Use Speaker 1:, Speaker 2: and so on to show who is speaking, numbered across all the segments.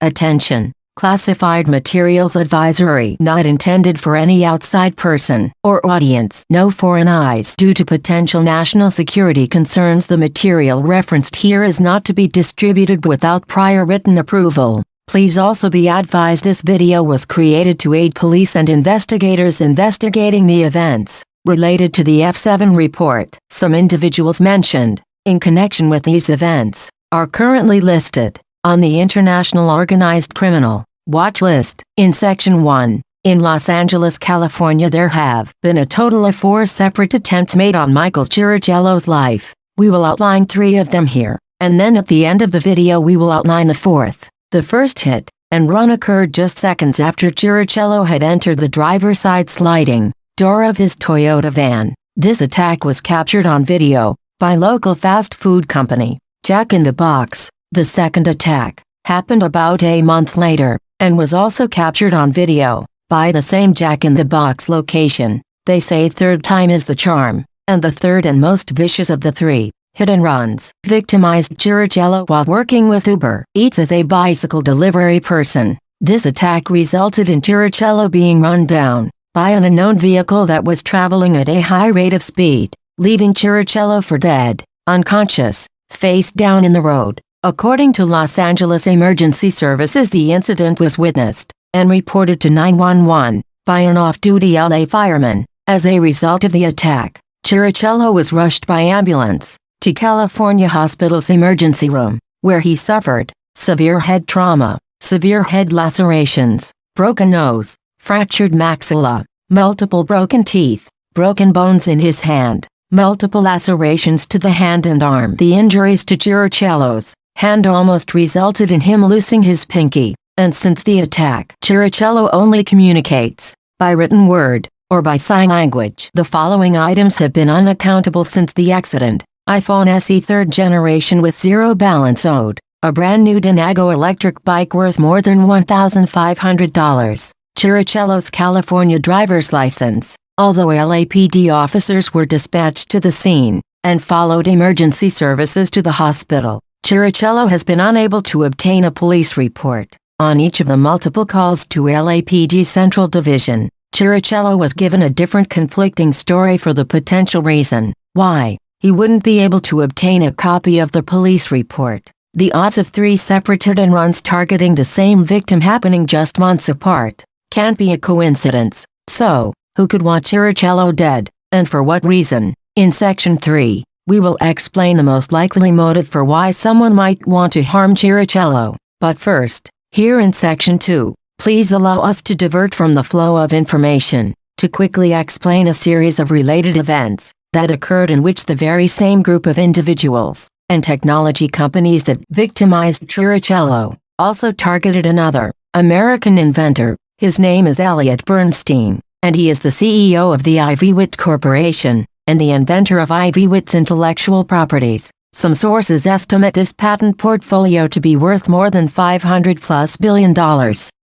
Speaker 1: Attention! Classified materials advisory not intended for any outside person or audience. No foreign eyes. Due to potential national security concerns, the material referenced here is not to be distributed without prior written approval. Please also be advised this video was created to aid police and investigators investigating the events related to the F.B.I. report. Some individuals mentioned in connection with these events are currently listed on the International Organized Criminal Watch List. In Section 1, in Los Angeles, California, there have been a total of 4 separate attempts made on Michael Chirichello's life. We will outline 3 of them here, and then at the end of the video we will outline the 4th. The first hit and run occurred just seconds after Chirichello had entered the driver's side sliding door of his Toyota van. This attack was captured on video by local fast food company Jack in the Box. The second attack happened about a month later and was also captured on video by the same Jack in the Box location. They say third time is the charm, and the third and most vicious of the 3 hit-and-runs victimized Chirichello while working with Uber Eats as a bicycle delivery person. This attack resulted in Chirichello being run down by an unknown vehicle that was traveling at a high rate of speed, leaving Chirichello for dead, unconscious, face down in the road. According to Los Angeles Emergency Services, the incident was witnessed and reported to 911 by an off-duty LA fireman. As a result of the attack, Chirichello was rushed by ambulance to California Hospital's emergency room, where he suffered severe head trauma, severe head lacerations, broken nose, fractured maxilla, multiple broken teeth, broken bones in his hand, multiple lacerations to the hand and arm. The injuries to Chirichello's hand almost resulted in him losing his pinky, and since the attack, Chirichello only communicates by written word or by sign language. The following items have been unaccountable since the accident: iPhone SE 3rd generation with 0 balance owed, a brand new Dinago electric bike worth more than $1,500, Chirichello's California driver's license. Although LAPD officers were dispatched to the scene and followed emergency services to the hospital, Chirichello has been unable to obtain a police report. On each of the multiple calls to LAPD Central Division, Chirichello was given a different conflicting story for the potential reason why he wouldn't be able to obtain a copy of the police report. The odds of 3 separate hit-and-runs targeting the same victim happening just months apart can't be a coincidence. So, who could want Chirichello dead, and for what reason? In Section 3, we will explain the most likely motive for why someone might want to harm Chirichello. But first, here in Section 2, please allow us to divert from the flow of information to quickly explain a series of related events that occurred in which the very same group of individuals and technology companies that victimized Chirichello also targeted another American inventor. His name is Elliot Bernstein, and he is the CEO of the IVWIT Corporation and the inventor of IVWIT's intellectual properties. Some sources estimate this patent portfolio to be worth more than $500+ billion.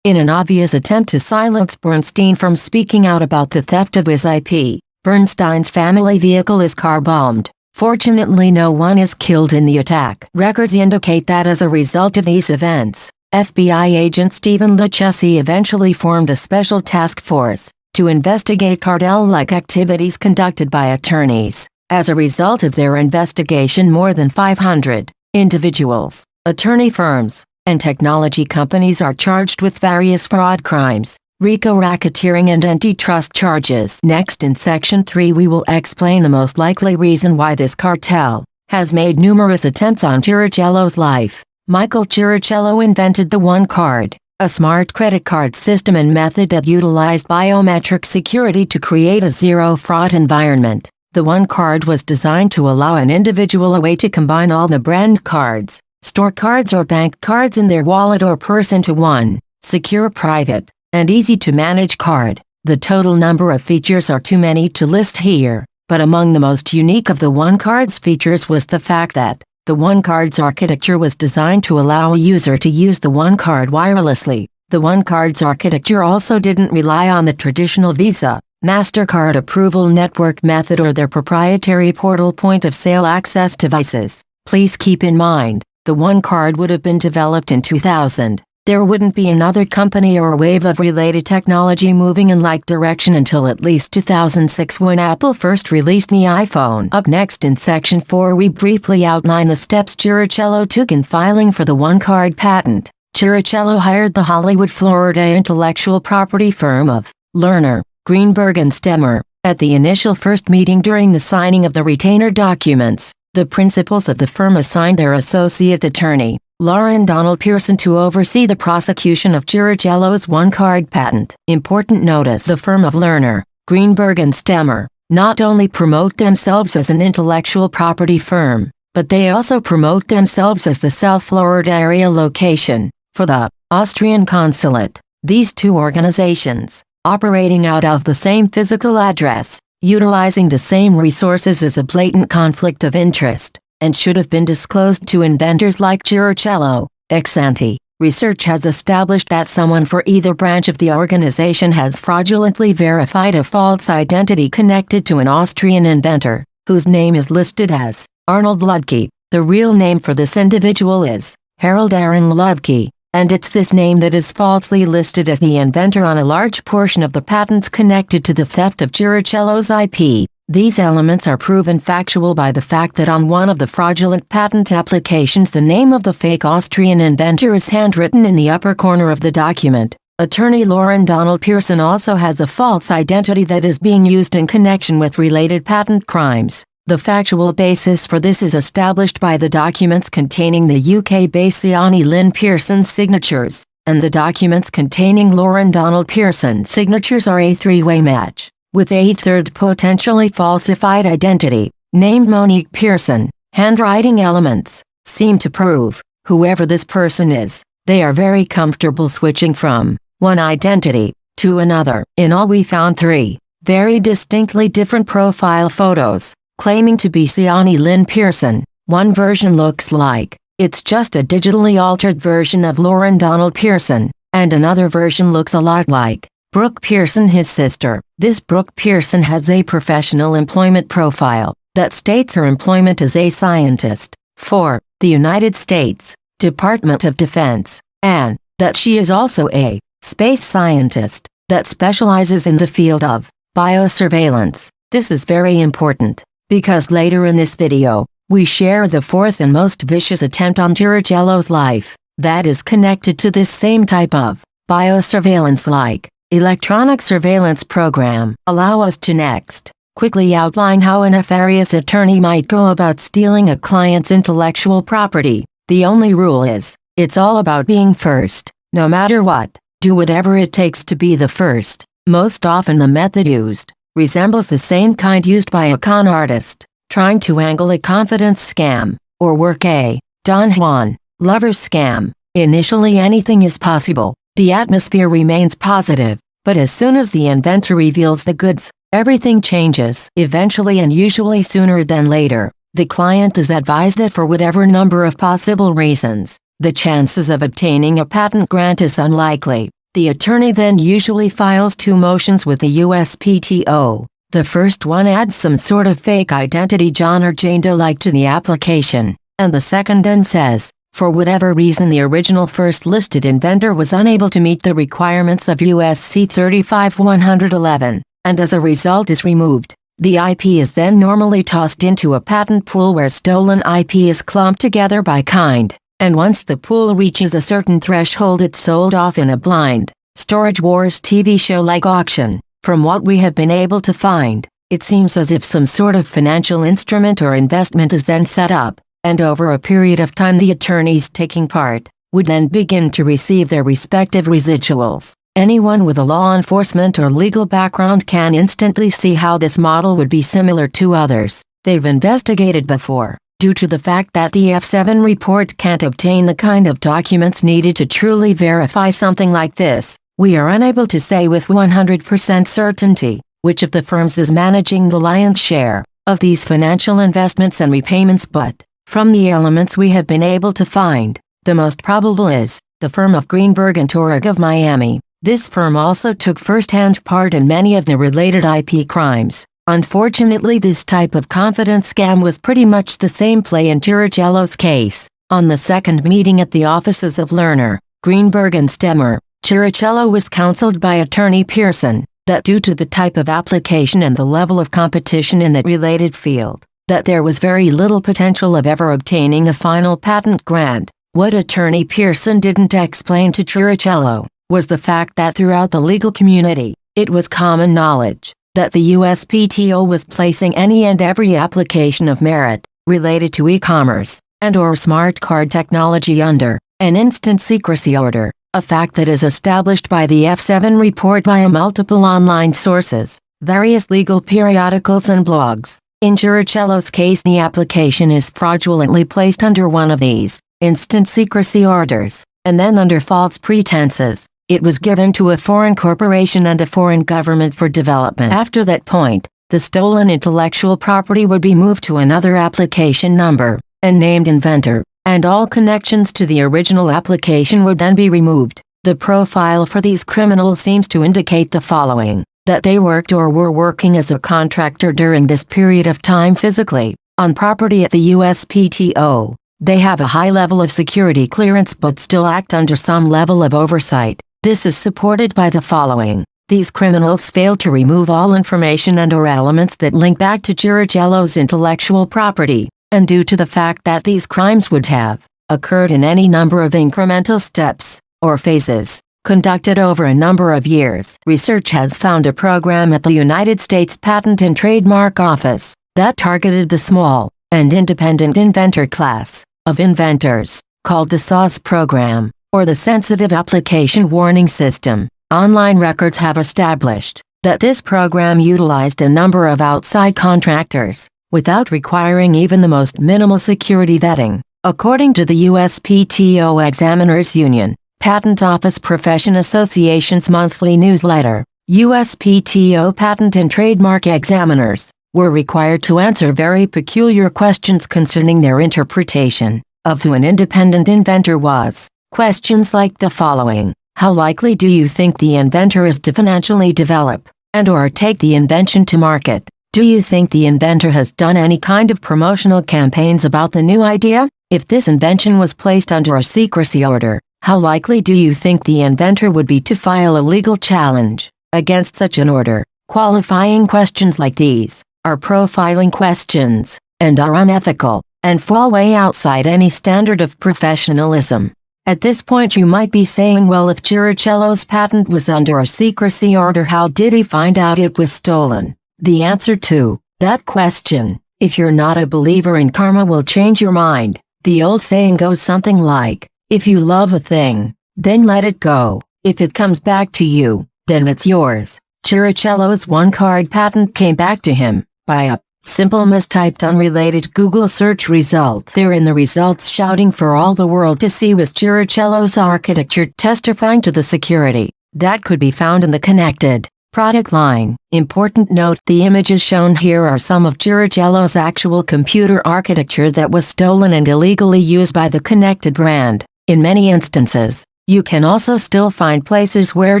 Speaker 1: In an obvious attempt to silence Bernstein from speaking out about the theft of his IP, Bernstein's family vehicle is car-bombed. Fortunately, no one is killed in the attack. Records indicate that as a result of these events, FBI agent Stephen Lucchesi eventually formed a special task force to investigate cartel-like activities conducted by attorneys. As a result of their investigation, more than 500 individuals, attorney firms, and technology companies are charged with various fraud crimes, RICO racketeering and antitrust charges. Next, in Section 3, we will explain the most likely reason why this cartel has made numerous attempts on Chirichello's life. Michael Chirichello invented the OneCard, a smart credit card system and method that utilized biometric security to create a zero-fraud environment. The OneCard was designed to allow an individual a way to combine all the brand cards, store cards or bank cards in their wallet or purse into one secure, private, and easy-to-manage card. The total number of features are too many to list here, but among the most unique of the OneCard's features was the fact that the OneCard's architecture was designed to allow a user to use the OneCard wirelessly. The OneCard's architecture also didn't rely on the traditional Visa, MasterCard approval network method or their proprietary portal point-of-sale access devices. Please keep in mind, the OneCard would have been developed in 2000. there wouldn't be another company or a wave of related technology moving in like direction until at least 2006 when Apple first released the iPhone. Up next in Section 4 we briefly outline the steps Chirichello took in filing for the OneCard patent. Chirichello hired the Hollywood, Florida intellectual property firm of Lerner, Greenberg and Stemmer. At the initial first meeting during the signing of the retainer documents, the principals of the firm assigned their associate attorney, Lauren Donald Pearson, to oversee the prosecution of Chirichello's OneCard patent. Important notice: the firm of Lerner, Greenberg and Stemmer not only promote themselves as an intellectual property firm, but they also promote themselves as the South Florida area location for the Austrian consulate. These two organizations, operating out of the same physical address, utilizing the same resources, is a blatant conflict of interest, and should have been disclosed to inventors like Chirichello. Ex ante, research has established that someone for either branch of the organization has fraudulently verified a false identity connected to an Austrian inventor, whose name is listed as Arnold Ludke. The real name for this individual is Harold Aaron Ludke, and it's this name that is falsely listed as the inventor on a large portion of the patents connected to the theft of Chirichello's IP. These elements are proven factual by the fact that on one of the fraudulent patent applications the name of the fake Austrian inventor is handwritten in the upper corner of the document. Attorney Lauren Donald Pearson also has a false identity that is being used in connection with related patent crimes. The factual basis for this is established by the documents containing the UK-based Siani Lynn Pearson's signatures, and the documents containing Lauren Donald Pearson's signatures are a three-way match, with a third potentially falsified identity, named Monique Pearson. Handwriting elements seem to prove, whoever this person is, they are very comfortable switching from one identity to another. In all, we found three very distinctly different profile photos claiming to be Siani Lynn Pearson. One version looks like it's just a digitally altered version of Lauren Donald Pearson, and another version looks a lot like Brooke Pearson, his sister. This Brooke Pearson has a professional employment profile that states her employment as a scientist for the United States Department of Defense, and that she is also a space scientist that specializes in the field of biosurveillance. This is very important, because later in this video, we share the fourth and most vicious attempt on Chirichello's life that is connected to this same type of biosurveillance-like electronic surveillance program. Allow us to next quickly outline how a nefarious attorney might go about stealing a client's intellectual property. The only rule is, it's all about being first. No matter what, do whatever it takes to be the first. Most often the method used resembles the same kind used by a con artist trying to angle a confidence scam, or work a Don Juan lover scam. Initially anything is possible, the atmosphere remains positive, but as soon as the inventor reveals the goods, everything changes. Eventually, and usually sooner than later, the client is advised that for whatever number of possible reasons, the chances of obtaining a patent grant is unlikely. The attorney then usually files two motions with the USPTO. The first one adds some sort of fake identity John or Jane Doe-like to the application, and the second then says, for whatever reason the original first listed inventor was unable to meet the requirements of USC 35111, and as a result is removed. The IP is then normally tossed into a patent pool where stolen IP is clumped together by kind, and once the pool reaches a certain threshold it's sold off in a blind Storage Wars TV show-like auction. From what we have been able to find, it seems as if some sort of financial instrument or investment is then set up, and over a period of time the attorneys taking part would then begin to receive their respective residuals. Anyone with a law enforcement or legal background can instantly see how this model would be similar to others they've investigated before. Due to the fact that the F.B.I. report can't obtain the kind of documents needed to truly verify something like this, we are unable to say with 100% certainty which of the firms is managing the lion's share of these financial investments and repayments, but from the elements we have been able to find, the most probable is the firm of Greenberg and Torrig of Miami. This firm also took first-hand part in many of the related IP crimes. Unfortunately, this type of confidence scam was pretty much the same play in Chirichello's case. On the second meeting at the offices of Lerner, Greenberg and Stemmer, Chirichello was counseled by attorney Pearson that due to the type of application and the level of competition in that related field, that there was very little potential of ever obtaining a final patent grant. What attorney Pearson didn't explain to Chirichello was the fact that throughout the legal community, it was common knowledge that the USPTO was placing any and every application of merit related to e-commerce and/or smart card technology under an instant secrecy order, a fact that is established by the F.B.I. report via multiple online sources, various legal periodicals and blogs. In Chirichello's case, the application is fraudulently placed under one of these instant secrecy orders, and then under false pretenses, it was given to a foreign corporation and a foreign government for development. After that point, the stolen intellectual property would be moved to another application number and named inventor, and all connections to the original application would then be removed. The profile for these criminals seems to indicate the following: that they worked or were working as a contractor during this period of time physically on property at the USPTO. They have a high level of security clearance but still act under some level of oversight. This is supported by the following: these criminals failed to remove all information and/or elements that link back to Chirichello's intellectual property, and due to the fact that these crimes would have occurred in any number of incremental steps or phases conducted over a number of years. Research has found a program at the United States Patent and Trademark Office that targeted the small and independent inventor class of inventors, called the SAWS program, or the Sensitive Application Warning System. Online records have established that this program utilized a number of outside contractors, without requiring even the most minimal security vetting. According to the USPTO Examiners Union, Patent Office Profession Association's monthly newsletter, USPTO Patent and Trademark Examiners were required to answer very peculiar questions concerning their interpretation of who an independent inventor was. Questions like the following: how likely do you think the inventor is to financially develop and/or take the invention to market? Do you think the inventor has done any kind of promotional campaigns about the new idea? If this invention was placed under a secrecy order, how likely do you think the inventor would be to file a legal challenge against such an order? Qualifying questions like these are profiling questions and are unethical and fall way outside any standard of professionalism. At this point you might be saying, well, if Chirichello's patent was under a secrecy order, how did he find out it was stolen? The answer to that question, if you're not a believer in karma, will change your mind. The old saying goes something like, if you love a thing, then let it go. If it comes back to you, then it's yours. Chirichello's OneCard patent came back to him by a simple mistyped unrelated Google search result. There in the results, shouting for all the world to see, was Chirichello's architecture, testifying to the security that could be found in the connected product line. Important note: the images shown here are some of Chirichello's actual computer architecture that was stolen and illegally used by the connected brand. In many instances, you can also still find places where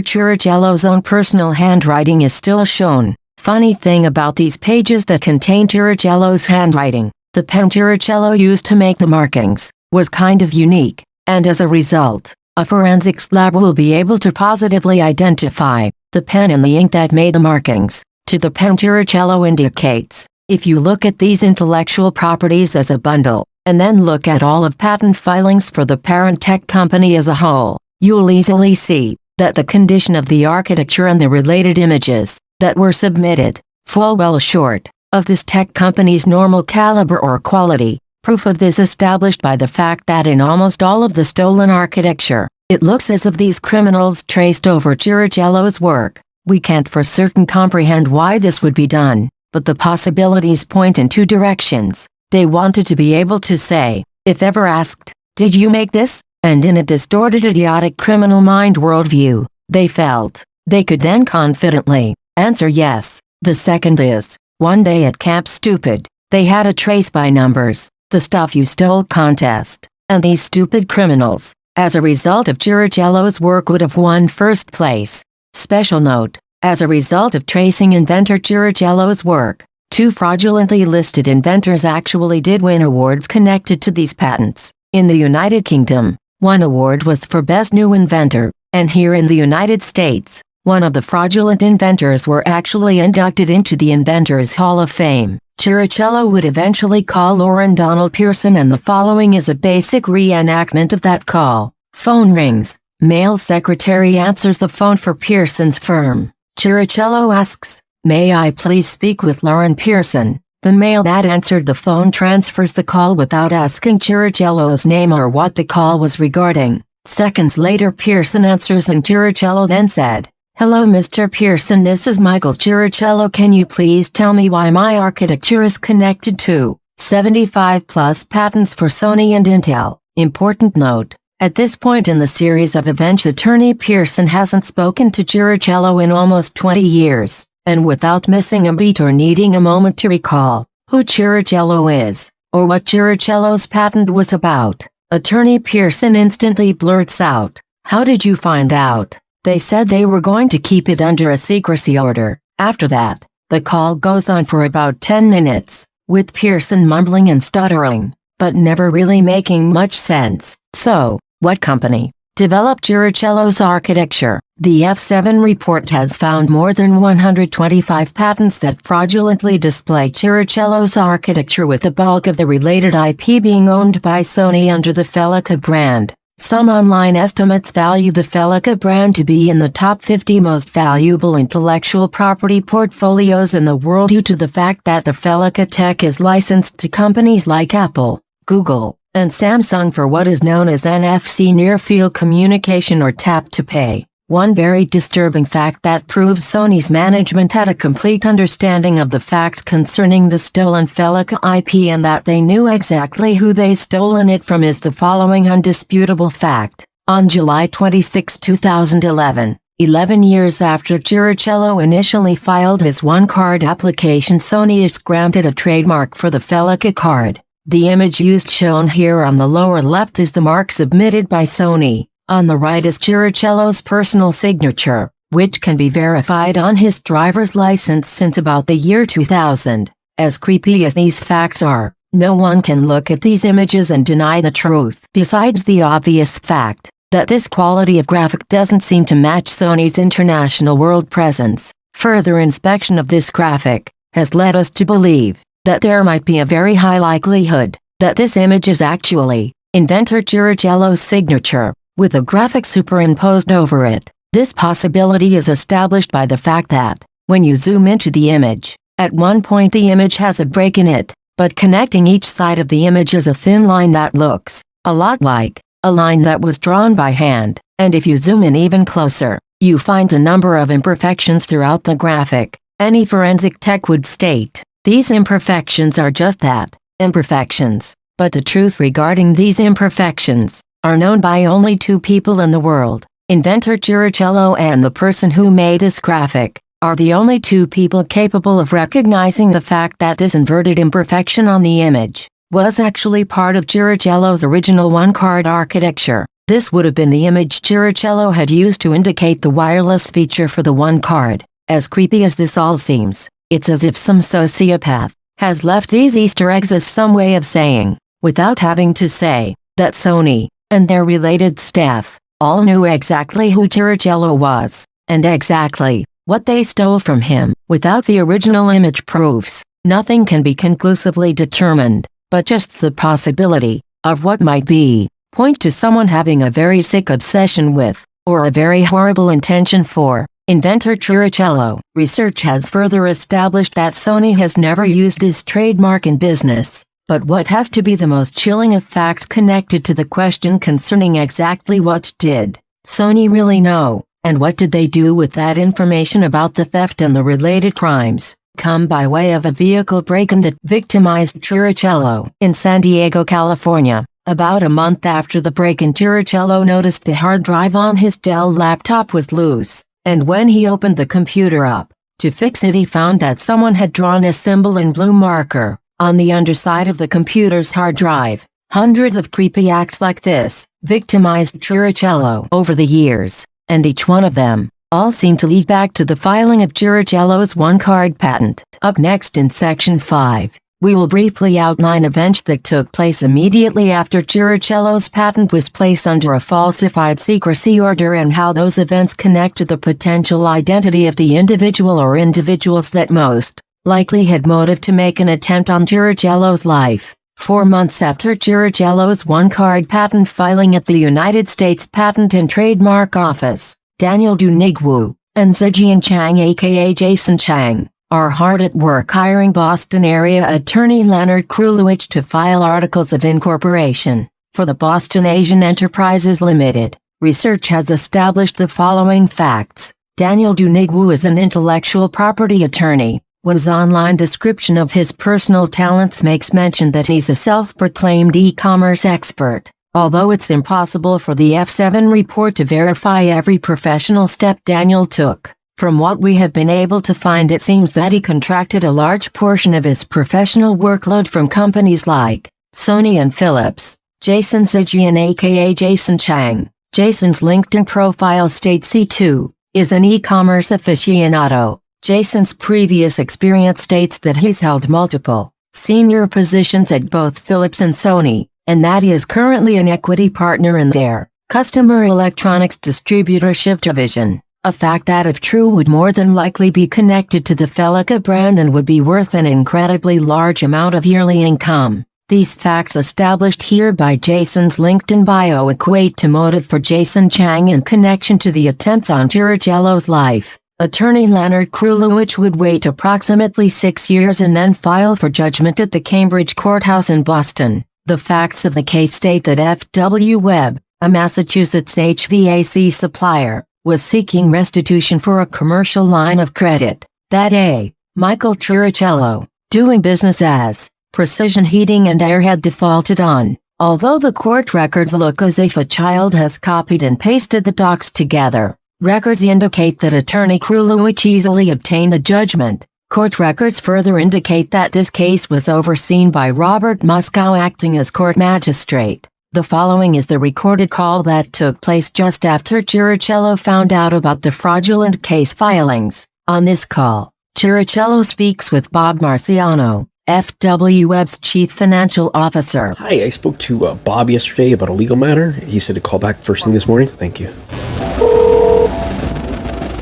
Speaker 1: Chirichello's own personal handwriting is still shown. Funny thing about these pages that contain Chirichello's handwriting, the pen Chirichello used to make the markings was kind of unique, and as a result, a forensics lab will be able to positively identify the pen and the ink that made the markings to the pen Chirichello indicates. If you look at these intellectual properties as a bundle, and then look at all of patent filings for the parent tech company as a whole, you'll easily see that the condition of the architecture and the related images that were submitted fall well short of this tech company's normal caliber or quality. Proof of this established by the fact that in almost all of the stolen architecture, it looks as if these criminals traced over Chirichello's work. We can't for certain comprehend why this would be done, but the possibilities point in two directions. They wanted to be able to say, if ever asked, "Did you make this?" And in a distorted, idiotic criminal mind worldview, they felt they could then confidently answer yes. The second is, one day at Camp Stupid, they had a trace by numbers, the stuff you stole contest, and these stupid criminals, as a result of Chirichello's work, would have won first place. Special note: as a result of tracing inventor Chirichello's work, 2 fraudulently listed inventors actually did win awards connected to these patents. In the United Kingdom, One award was for Best New Inventor, and here in the United States, one of the fraudulent inventors were actually inducted into the Inventors Hall of Fame. Chirichello would eventually call Lauren Donald Pearson, and the following is a basic reenactment of that call. Phone rings. Male secretary answers the phone for Pearson's firm. Chirichello asks, "May I please speak with Lauren Pearson?" The male that answered the phone transfers the call without asking Chirichello's name or what the call was regarding. Seconds later, Pearson answers, and Chirichello then said, "Hello Mr. Pearson, this is Michael Chirichello. Can you please tell me why my architecture is connected to 75 plus patents for Sony and Intel?" Important note: at this point in the series of events, attorney Pearson hasn't spoken to Chirichello in almost 20 years, and without missing a beat or needing a moment to recall who Chirichello is, or what Chirichello's patent was about, attorney Pearson instantly blurts out, "How did you find out?" They said they were going to keep it under a secrecy order. After that, the call goes on for about 10 minutes, with Pearson mumbling and stuttering, but never really making much sense. So, what company developed Chirichello's architecture? The F.B.I. report has found more than 125 patents that fraudulently display Chirichello's architecture, with the bulk of the related IP being owned by Sony under the Felica brand. Some online estimates value the Felica brand to be in the top 50 most valuable intellectual property portfolios in the world, due to the fact that the Felica tech is licensed to companies like Apple, Google, and Samsung for what is known as NFC, near-field communication, or tap-to-pay. One very disturbing fact that proves Sony's management had a complete understanding of the facts concerning the stolen Felica IP, and that they knew exactly who they stolen it from, is the following undisputable fact. On July 26, 2011, 11 years after Chirichello initially filed his OneCard application, Sony is granted a trademark for the Felica card. The image used, shown here on the lower left, is the mark submitted by Sony. On the right is Chirichello's personal signature, which can be verified on his driver's license since about the year 2000. As creepy as these facts are, no one can look at these images and deny the truth. Besides the obvious fact that this quality of graphic doesn't seem to match Sony's international world presence, further inspection of this graphic has led us to believe that there might be a very high likelihood that this image is actually inventor Chirichello's signature, with a graphic superimposed over it. This possibility is established by the fact that, when you zoom into the image, at one point the image has a break in it, but connecting each side of the image is a thin line that looks a lot like a line that was drawn by hand, and if you zoom in even closer, you find a number of imperfections throughout the graphic. Any forensic tech would state these imperfections are just that, imperfections, but the truth regarding these imperfections are known by only two people in the world. Inventor Chirichello and the person who made this graphic are the only two people capable of recognizing the fact that this inverted imperfection on the image was actually part of Chirichello's original OneCard architecture. This would have been the image Chirichello had used to indicate the wireless feature for the OneCard. As creepy as this all seems, it's as if some sociopath has left these Easter eggs as some way of saying, without having to say, that Sony and their related staff all knew exactly who Chirichello was, and exactly what they stole from him. Without the original image proofs, nothing can be conclusively determined, but just the possibility of what might be point to someone having a very sick obsession with, or a very horrible intention for, inventor Chirichello. Research has further established that Sony has never used this trademark in business. But what has to be the most chilling of facts connected to the question concerning exactly what did Sony really know, and what did they do with that information about the theft and the related crimes, come by way of a vehicle break-in that victimized Chirichello. In San Diego, California, about a month after the break-in, Chirichello noticed the hard drive on his Dell laptop was loose, and when he opened the computer up to fix it, he found that someone had drawn a symbol in blue marker on the underside of the computer's hard drive. Hundreds of creepy acts like this victimized Chirichello over the years, and each one of them all seem to lead back to the filing of Chirichello's OneCard patent. Up next in Section 5, We will briefly outline events that took place immediately after Chirichello's patent was placed under a falsified secrecy order and how those events connect to the potential identity of the individual or individuals that most likely had motive to make an attempt on Chirichello's life. 4 months after Chirichello's OneCard patent filing at the United States Patent and Trademark Office, Daniel Dunigwu and Zijian Chang aka Jason Chang are hard at work hiring Boston area attorney Leonard Krulewicz to file articles of incorporation for the Boston Asian Enterprises Limited. Research has established the following facts. Daniel Dunigwu is an intellectual property attorney. His online description of his personal talents makes mention that he's a self-proclaimed e-commerce expert. Although it's impossible for the F7 report to verify every professional step Daniel took, from what we have been able to find it seems that he contracted a large portion of his professional workload from companies like Sony and Philips. Jason Zijian aka Jason Chang. Jason's LinkedIn profile states he too is an e-commerce aficionado. Jason's previous experience states that he's held multiple senior positions at both Philips and Sony, and that he is currently an equity partner in their customer electronics distributorship division, a fact that if true would more than likely be connected to the Felica brand and would be worth an incredibly large amount of yearly income. These facts established here by Jason's LinkedIn bio equate to motive for Jason Chang in connection to the attempts on Chirichello's life. Attorney Leonard Krulewicz would wait approximately 6 years and then file for judgment at the Cambridge Courthouse in Boston. The facts of the case state that F.W. Webb, a Massachusetts HVAC supplier, was seeking restitution for a commercial line of credit that A. Michael Chirichello, doing business as Precision Heating and Air, had defaulted on. Although the court records look as if a child has copied and pasted the docs together, records indicate that attorney Krulewicz easily obtained the judgment. Court records further indicate that this case was overseen by Robert Muskow acting as court magistrate. The following is the recorded call that took place just after Chirichello found out about the fraudulent case filings. On this call, Chirichello speaks with Bob Marciano, F.W. Webb's chief financial officer.
Speaker 2: Hi, I spoke to Bob yesterday about a legal matter. He said to call back first thing this morning. Thank you.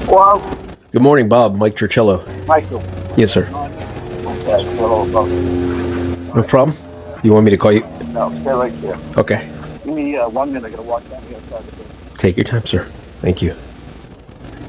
Speaker 3: Hello?
Speaker 2: Good morning, Bob. Mike Chirichello.
Speaker 3: Michael.
Speaker 2: Yes, sir.
Speaker 3: Okay,
Speaker 2: No problem. You want me to call you?
Speaker 3: no, stay right there.
Speaker 2: Okay.
Speaker 3: Give me 1 minute. I gotta walk down the outside the door.
Speaker 2: Take your time, sir. Thank you.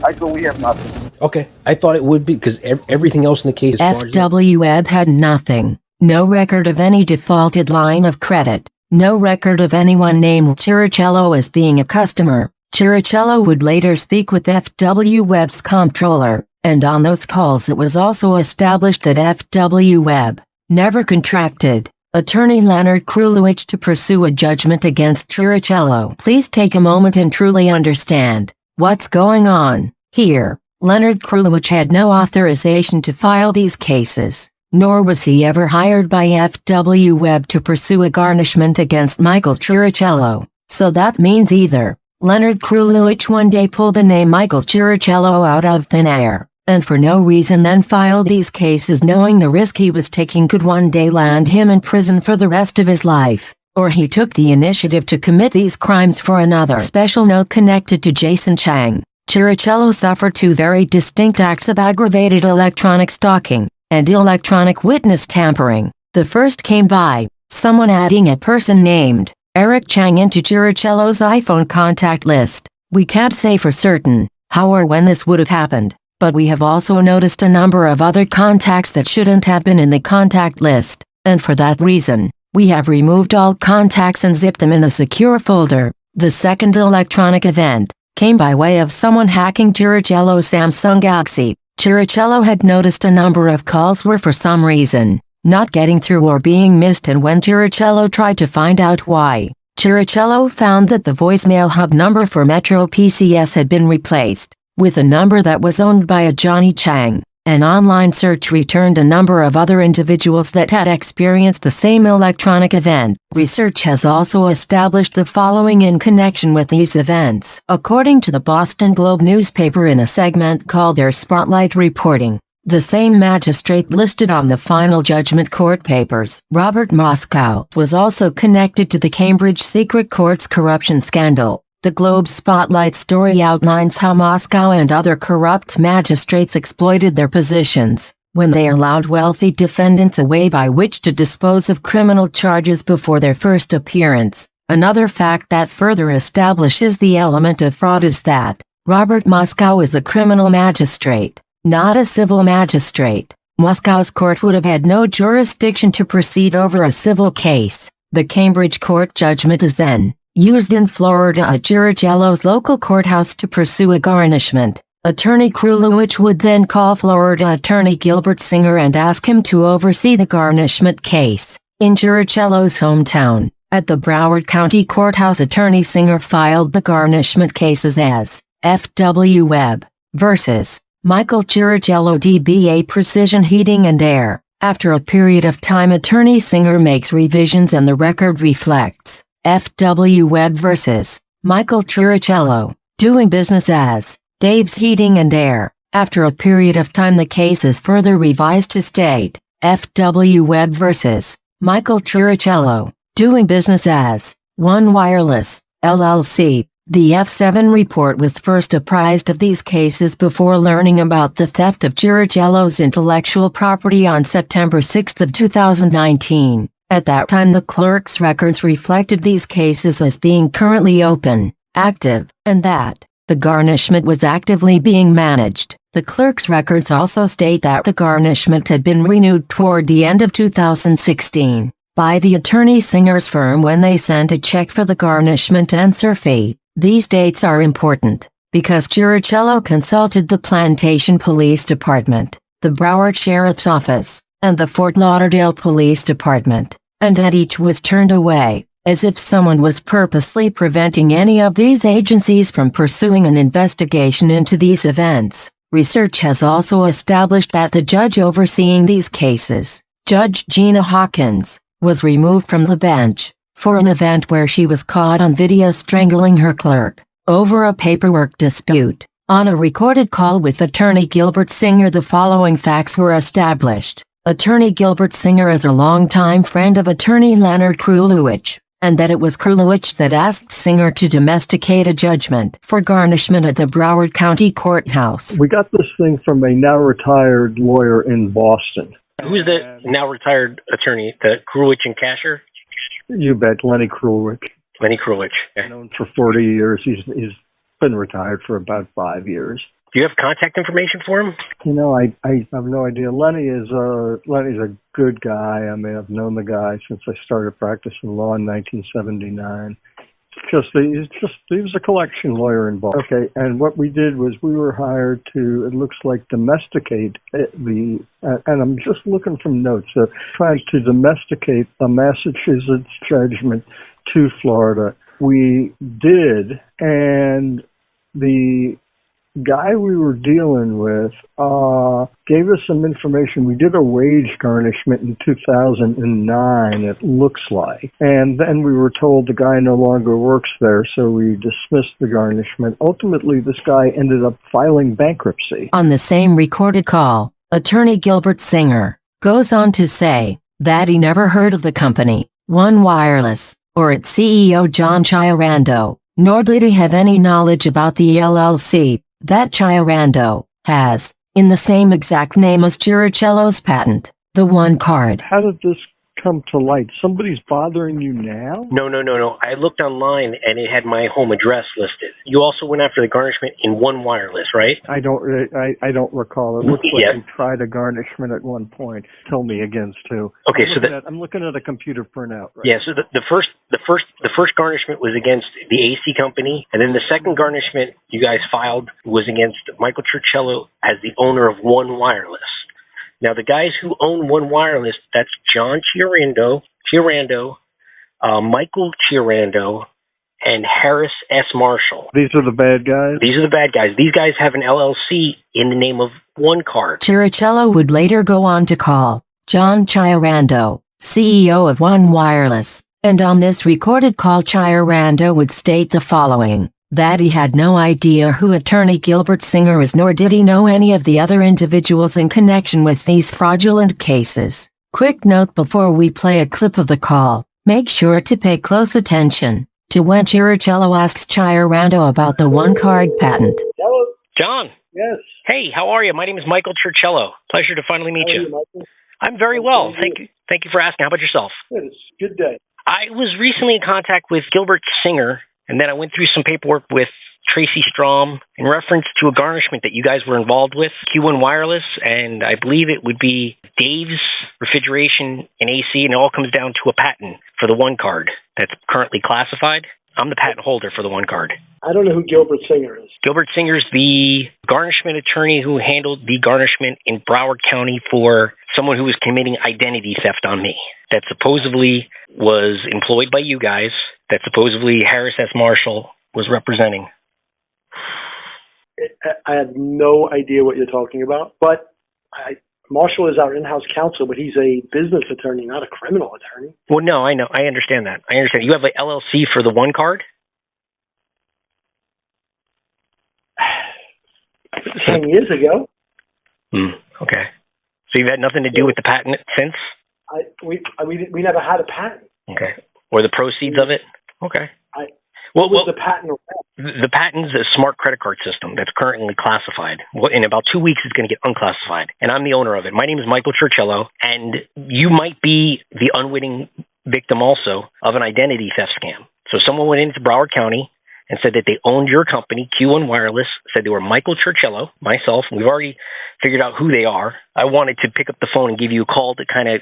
Speaker 3: Michael, we have nothing.
Speaker 2: Okay. I thought it would be because everything else in the case is fraudulent.
Speaker 1: F.W. Webb had nothing. No record of any defaulted line of credit. No record of anyone named Chirichello as being a customer. Chirichello would later speak with F.W. Webb's comptroller, and on those calls it was also established that F.W. Webb never contracted attorney Leonard Krulewicz to pursue a judgment against Chirichello. Please take a moment and truly understand what's going on here. Leonard Krulewicz had no authorization to file these cases, nor was he ever hired by F.W. Webb to pursue a garnishment against Michael Chirichello. So that means either Leonard Krulewicz one day pulled the name Michael Chirichello out of thin air, and for no reason then filed these cases knowing the risk he was taking could one day land him in prison for the rest of his life, or he took the initiative to commit these crimes for another. Special note connected to Jason Chang. Chirichello suffered 2 very distinct acts of aggravated electronic stalking and electronic witness tampering. The first came by someone adding a person named Eric Chang into Chirichello's iPhone contact list. We can't say for certain how or when this would have happened, but we have also noticed a number of other contacts that shouldn't have been in the contact list, and for that reason, we have removed all contacts and zipped them in a secure folder. The second electronic event came by way of someone hacking Chirichello's Samsung Galaxy. Chirichello had noticed a number of calls were for some reason not getting through or being missed, and when Chirichello tried to find out why, Chirichello found that the voicemail hub number for Metro PCS had been replaced with a number that was owned by a Johnny Chang. An online search returned a number of other individuals that had experienced the same electronic event. Research has also established the following in connection with these events. According to the Boston Globe newspaper in a segment called their Spotlight Reporting, the same magistrate listed on the final judgment court papers. Robert Moscow was also connected to the Cambridge Secret Court's corruption scandal. The Globe Spotlight story outlines how Moscow and other corrupt magistrates exploited their positions when they allowed wealthy defendants a way by which to dispose of criminal charges before their first appearance. Another fact that further establishes the element of fraud is that Robert Moscow is a criminal magistrate, not a civil magistrate. Moscow's court would have had no jurisdiction to proceed over a civil case. The Cambridge court judgment is then used in Florida at Chirichello's local courthouse to pursue a garnishment. Attorney Krulewicz would then call Florida attorney Gilbert Singer and ask him to oversee the garnishment case. In Chirichello's hometown, at the Broward County Courthouse, attorney Singer filed the garnishment cases as F.W. Webb versus Michael Chirichello DBA Precision Heating and Air. After a period of time, attorney Singer makes revisions and the record reflects F.W. Webb versus Michael Chirichello, doing business as Dave's Heating and Air. After a period of time, the case is further revised to state F.W. Webb versus Michael Chirichello, doing business as One Wireless, LLC. The F7 report was first apprised of these cases before learning about the theft of Chirichello's intellectual property on September 6 of 2019. At that time, the clerk's records reflected these cases as being currently open, active, and that the garnishment was actively being managed. The clerk's records also state that the garnishment had been renewed toward the end of 2016 by the attorney Singer's firm when they sent a check for the garnishment answer fee. These dates are important because Chirichello consulted the Plantation Police Department, the Broward Sheriff's Office, and the Fort Lauderdale Police Department, and at each was turned away, as if someone was purposely preventing any of these agencies from pursuing an investigation into these events. Research has also established that the judge overseeing these cases, Judge Gina Hawkins, was removed from the bench for an event where she was caught on video strangling her clerk over a paperwork dispute. On a recorded call with attorney Gilbert Singer, the following facts were established. Attorney Gilbert Singer is a longtime friend of attorney Leonard Krulewicz, and that it was Krulewicz that asked Singer to domesticate a judgment for garnishment at the Broward County Courthouse.
Speaker 4: We got this thing from a now retired lawyer in Boston.
Speaker 5: Who's the now retired attorney? The Krulewicz and Casher?
Speaker 4: You bet, Lenny Krulewicz.
Speaker 5: Lenny Krulewicz. Okay.
Speaker 4: I've known him for 40 years. He's been retired for about 5 years.
Speaker 5: Do you have contact information for him?
Speaker 4: You know, I have no idea. Lenny's a good guy. I mean, I've known the guy since I started practicing law in 1979. He was a collection lawyer in Boston. Okay, and what we did was we were hired to, it looks like, domesticate and I'm just looking from notes, trying to domesticate a Massachusetts judgment to Florida. We did, and the guy we were dealing with gave us some information. We did a wage garnishment in 2009, it looks like. And then we were told the guy no longer works there, so we dismissed the garnishment. Ultimately, this guy ended up filing bankruptcy.
Speaker 1: On the same recorded call, attorney Gilbert Singer goes on to say that he never heard of the company, One Wireless, or its CEO John Chirando, nor did he have any knowledge about the LLC that Chirando has, in the same exact name as Chirichello's patent, the OneCard.
Speaker 4: How did this come to light? Somebody's bothering you now?
Speaker 5: No. I looked online and it had my home address listed. You also went after the garnishment in One Wireless, right?
Speaker 4: I don't recall. It looks like you tried a garnishment at one point. Tell me again, too.
Speaker 5: Okay,
Speaker 4: I'm looking at a computer printout. Right?
Speaker 5: Yeah. So the first garnishment was against the AC company, and then the second garnishment you guys filed was against Michael Chirichello as the owner of One Wireless. Now, the guys who own One Wireless, that's John Chirando, Michael Chirando, and Harris S. Marshall.
Speaker 4: These are the bad guys?
Speaker 5: These are the bad guys. These guys have an LLC in the name of OneCard.
Speaker 1: Chirichello would later go on to call John Chirando, CEO of One Wireless, and on this recorded call Chirando would state the following: that he had no idea who attorney Gilbert Singer is, nor did he know any of the other individuals in connection with these fraudulent cases. Quick note before we play a clip of the call, make sure to pay close attention to when Chirichello asks Chirando about the OneCard patent.
Speaker 4: Hello.
Speaker 5: John.
Speaker 4: Yes.
Speaker 5: Hey, how are you? My name is Michael Chirichello. Pleasure to finally meet
Speaker 4: How are
Speaker 5: you.
Speaker 4: you, Michael?
Speaker 5: I'm very well. Thank you. Thank you for asking. How about yourself?
Speaker 4: Good. It's a good day.
Speaker 5: I was recently in contact with Gilbert Singer, and then I went through some paperwork with Tracy Strom in reference to a garnishment that you guys were involved with, Q1 Wireless, and I believe it would be Dave's Refrigeration and AC, and it all comes down to a patent for the OneCard that's currently classified. I'm the patent holder for the OneCard.
Speaker 4: I don't know who Gilbert Singer is.
Speaker 5: Gilbert Singer's the garnishment attorney who handled the garnishment in Broward County for someone who was committing identity theft on me. That supposedly was employed by you guys, that supposedly Harris S. Marshall was representing.
Speaker 6: I have no idea what you're talking about, but Marshall is our in-house counsel, but he's a business attorney, not a criminal attorney.
Speaker 5: Well, no, I know. I understand that. I understand. You have an LLC for the OneCard?
Speaker 6: 10 years ago.
Speaker 5: Okay. So you've had nothing to do with the patent since?
Speaker 6: We never had a patent.
Speaker 5: Okay. Or the proceeds of it? Okay.
Speaker 6: What was the patent?
Speaker 5: The patent's a smart credit card system that's currently classified. In about 2 weeks, it's going to get unclassified, and I'm the owner of it. My name is Michael Chirichello, and you might be the unwitting victim also of an identity theft scam. So someone went into Broward County and said that they owned your company, Q1 Wireless, said they were Michael Chirichello, myself. We've already figured out who they are. I wanted to pick up the phone and give you a call to kind of,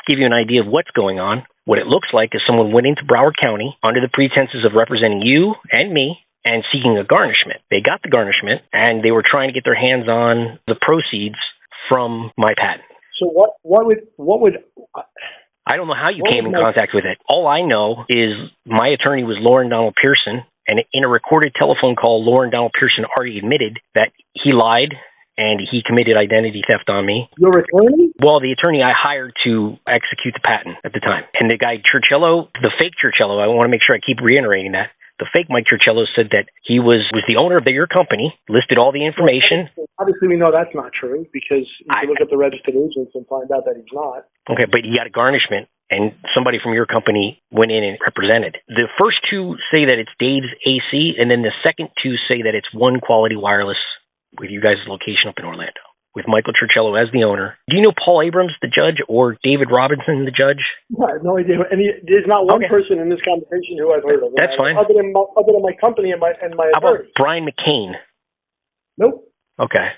Speaker 5: give you an idea of what's going on. What it looks like is someone went into Broward County under the pretenses of representing you and me and seeking a garnishment. They got the garnishment, and they were trying to get their hands on the proceeds from my patent.
Speaker 6: So what would
Speaker 5: I don't know how you came in contact with it. All I know is my attorney was Lauren Donald Pearson, and in a recorded telephone call, Lauren Donald Pearson already admitted that he lied and he committed identity theft on me.
Speaker 6: Your attorney?
Speaker 5: Well, the attorney I hired to execute the patent at the time. And the guy Chirichello, the fake Chirichello, I want to make sure I keep reiterating that. The fake Mike Chirichello said that he was the owner of your company, listed all the information.
Speaker 6: Obviously, we know that's not true because you can look at the registered agents and find out that he's not.
Speaker 5: Okay, but he got a garnishment, and somebody from your company went in and represented. The first two say that it's Dave's AC, and then the second two say that it's One Quality Wireless with you guys' location up in Orlando, with Michael Chirichello as the owner. Do you know Paul Abrams, the judge, or David Robinson, the judge?
Speaker 6: I have no idea. There's not one person in this conversation who I've heard of.
Speaker 5: That's fine.
Speaker 6: Other than my company and my attorney.
Speaker 5: How about Brian McCain?
Speaker 6: Nope.
Speaker 5: Okay.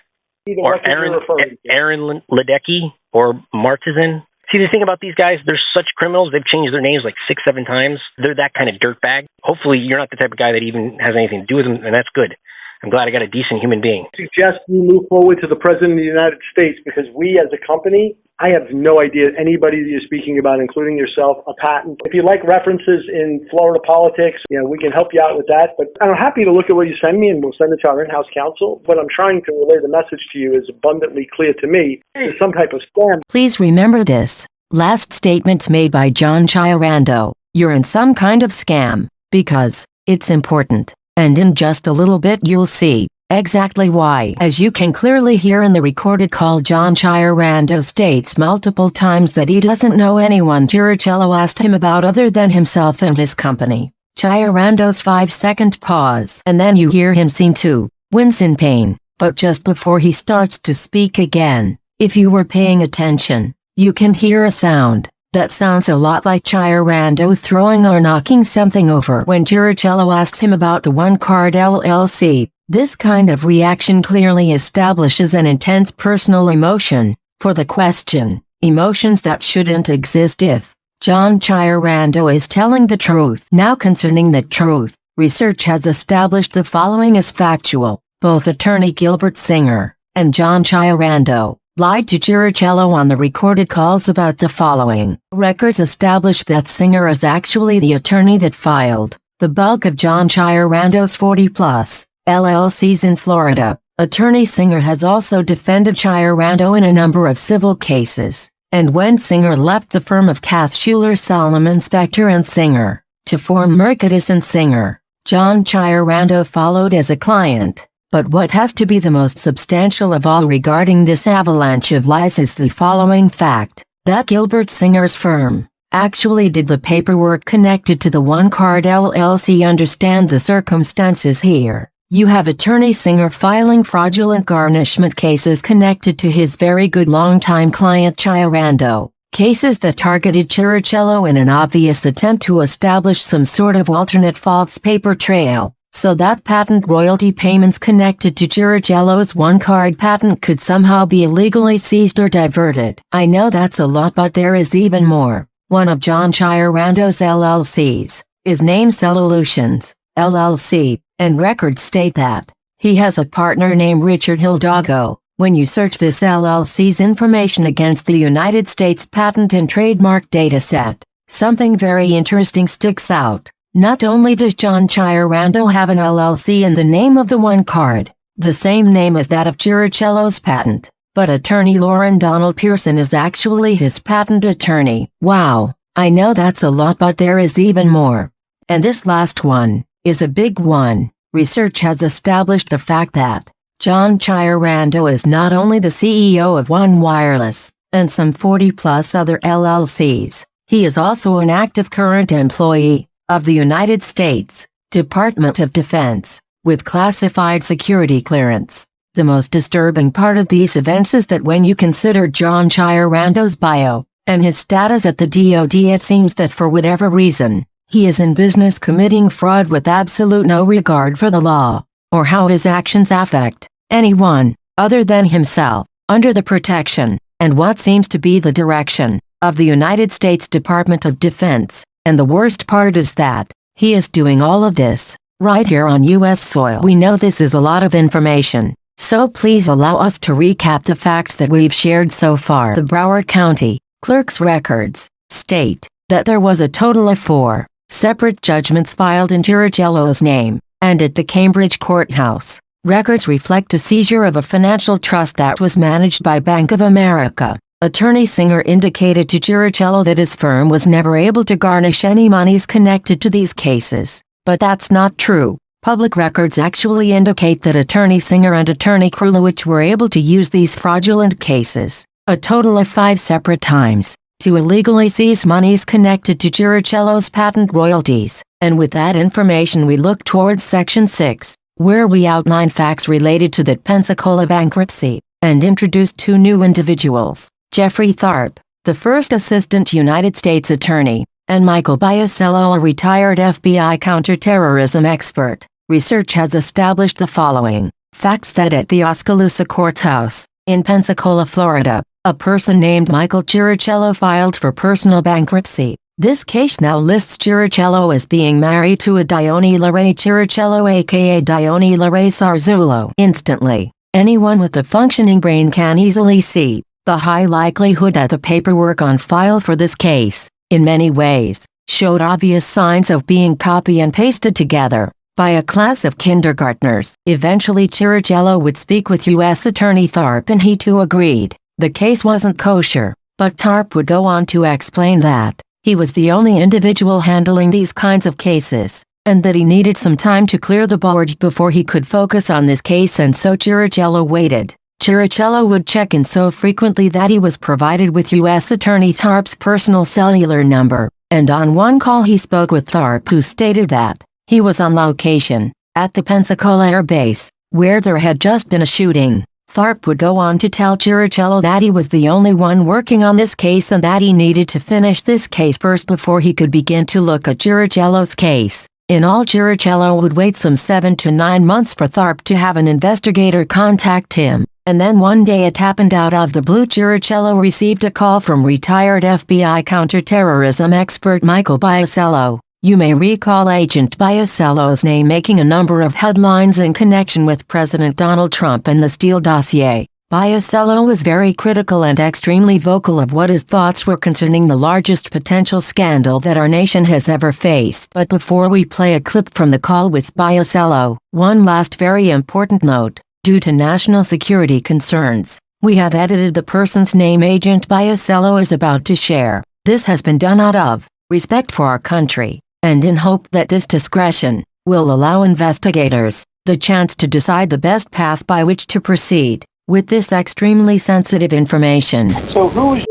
Speaker 6: Either
Speaker 5: or Aaron Ledecky or Martizan. See, the thing about these guys, they're such criminals. They've changed their names like 6-7 times. They're that kind of dirtbag. Hopefully, you're not the type of guy that even has anything to do with them, and that's good. I'm glad I got a decent human being.
Speaker 6: I suggest you move forward to the President of the United States because we as a company, I have no idea anybody that you're speaking about, including yourself, a patent. If you like references in Florida politics, we can help you out with that. But I'm happy to look at what you send me and we'll send it to our in-house counsel. What I'm trying to relay the message to you is abundantly clear to me. There's some type of scam.
Speaker 1: Please remember this last statement made by John Chirando. You're in some kind of scam because it's important. And in just a little bit you'll see exactly why. As you can clearly hear in the recorded call, John Chirando states multiple times that he doesn't know anyone Chirichello asked him about other than himself and his company. Chirando's 5-second pause, and then you hear him seem to wince in pain. But just before he starts to speak again, if you were paying attention, you can hear a sound that sounds a lot like Chirando throwing or knocking something over when Chirichello asks him about the OneCard LLC. This kind of reaction clearly establishes an intense personal emotion for the question, emotions that shouldn't exist if John Chirando is telling the truth. Now concerning the truth, research has established the following as factual. Both attorney Gilbert Singer and John Chirando lied to Chirichello on the recorded calls about the following. Records establish that Singer is actually the attorney that filed the bulk of John Chirando's 40-plus LLCs in Florida. Attorney Singer has also defended Chirando in a number of civil cases. And when Singer left the firm of Kath Schuler Solomon Spector and Singer to form Mercatus and Singer, John Chirichello followed as a client. But what has to be the most substantial of all regarding this avalanche of lies is the following fact, that Gilbert Singer's firm actually did the paperwork connected to the OneCard LLC. Understand the circumstances here. You have attorney Singer filing fraudulent garnishment cases connected to his very good longtime client Chirichello. Cases that targeted Chirichello in an obvious attempt to establish some sort of alternate false paper trail, so that patent royalty payments connected to Chirichello's OneCard patent could somehow be illegally seized or diverted. I know that's a lot, but there is even more. One of John Chirichello's LLCs is named Solutions, LLC, and records state that he has a partner named Richard Hidalgo. When you search this LLC's information against the United States Patent and Trademark Dataset, something very interesting sticks out. Not only does John Chirichello have an LLC in the name of the OneCard, the same name as that of Chirichello's patent, but attorney Lauren Donald Pearson is actually his patent attorney. Wow, I know that's a lot, but there is even more. And this last one is a big one. Research has established the fact that John Chirichello is not only the CEO of One Wireless and some 40-plus other LLCs, he is also an active current employee of the United States Department of Defense with classified security clearance. The most disturbing part of these events is that when you consider John Chirichello's bio and his status at the D.O.D, it seems that for whatever reason, he is in business committing fraud with absolute no regard for the law or how his actions affect anyone other than himself, under the protection and what seems to be the direction of the United States Department of Defense. And the worst part is that he is doing all of this right here on U.S. soil. We know this is a lot of information, so please allow us to recap the facts that we've shared so far. The Broward County Clerk's records state that there was a total of 4 separate judgments filed in Chirichello's name, and at the Cambridge courthouse, records reflect a seizure of a financial trust that was managed by Bank of America. Attorney Singer indicated to Chirichello that his firm was never able to garnish any monies connected to these cases, but that's not true. Public records actually indicate that attorney Singer and attorney Krulowich were able to use these fraudulent cases, a total of 5 separate times, to illegally seize monies connected to Chirichello's patent royalties. And with that information we look towards Section 6, where we outline facts related to that Pensacola bankruptcy, and introduce 2 new individuals, Jeffrey Tharp, the first assistant United States attorney, and Michael Biosello, a retired F.B.I. counterterrorism expert. Research has established the following facts: that at the Oskaloosa Courthouse, in Pensacola, Florida, a person named Michael Chirichello filed for personal bankruptcy. This case now lists Chirichello as being married to a Dione LaRae Chirichello, aka Dione LaRae Sarzullo. Instantly, anyone with a functioning brain can easily see the high likelihood that the paperwork on file for this case, in many ways, showed obvious signs of being copy and pasted together by a class of kindergartners. Eventually Chirichello would speak with U.S. Attorney Tharp and he too agreed the case wasn't kosher, but Tharp would go on to explain that he was the only individual handling these kinds of cases, and that he needed some time to clear the board before he could focus on this case, and so Chirichello waited. Chirichello would check in so frequently that he was provided with U.S. Attorney Tharp's personal cellular number, and on one call he spoke with Tharp, who stated that he was on location at the Pensacola Air Base, where there had just been a shooting. Tharp would go on to tell Chirichello that he was the only one working on this case and that he needed to finish this case first before he could begin to look at Chirichello's case. In all, Chirichello would wait some 7 to 9 months for Tharp to have an investigator contact him, and then one day it happened out of the blue. Chirichello received a call from retired FBI counterterrorism expert Michael Biosello. You may recall Agent Biosello's name making a number of headlines in connection with President Donald Trump and the Steele dossier. Biosello was very critical and extremely vocal of what his thoughts were concerning the largest potential scandal that our nation has ever faced. But before we play a clip from the call with Biosello, one last very important note. Due to national security concerns, we have edited the person's name Agent Biosello is about to share. This has been done out of respect for our country, and in hope that this discretion will allow investigators the chance to decide the best path by which to proceed with this extremely sensitive information.
Speaker 7: So who is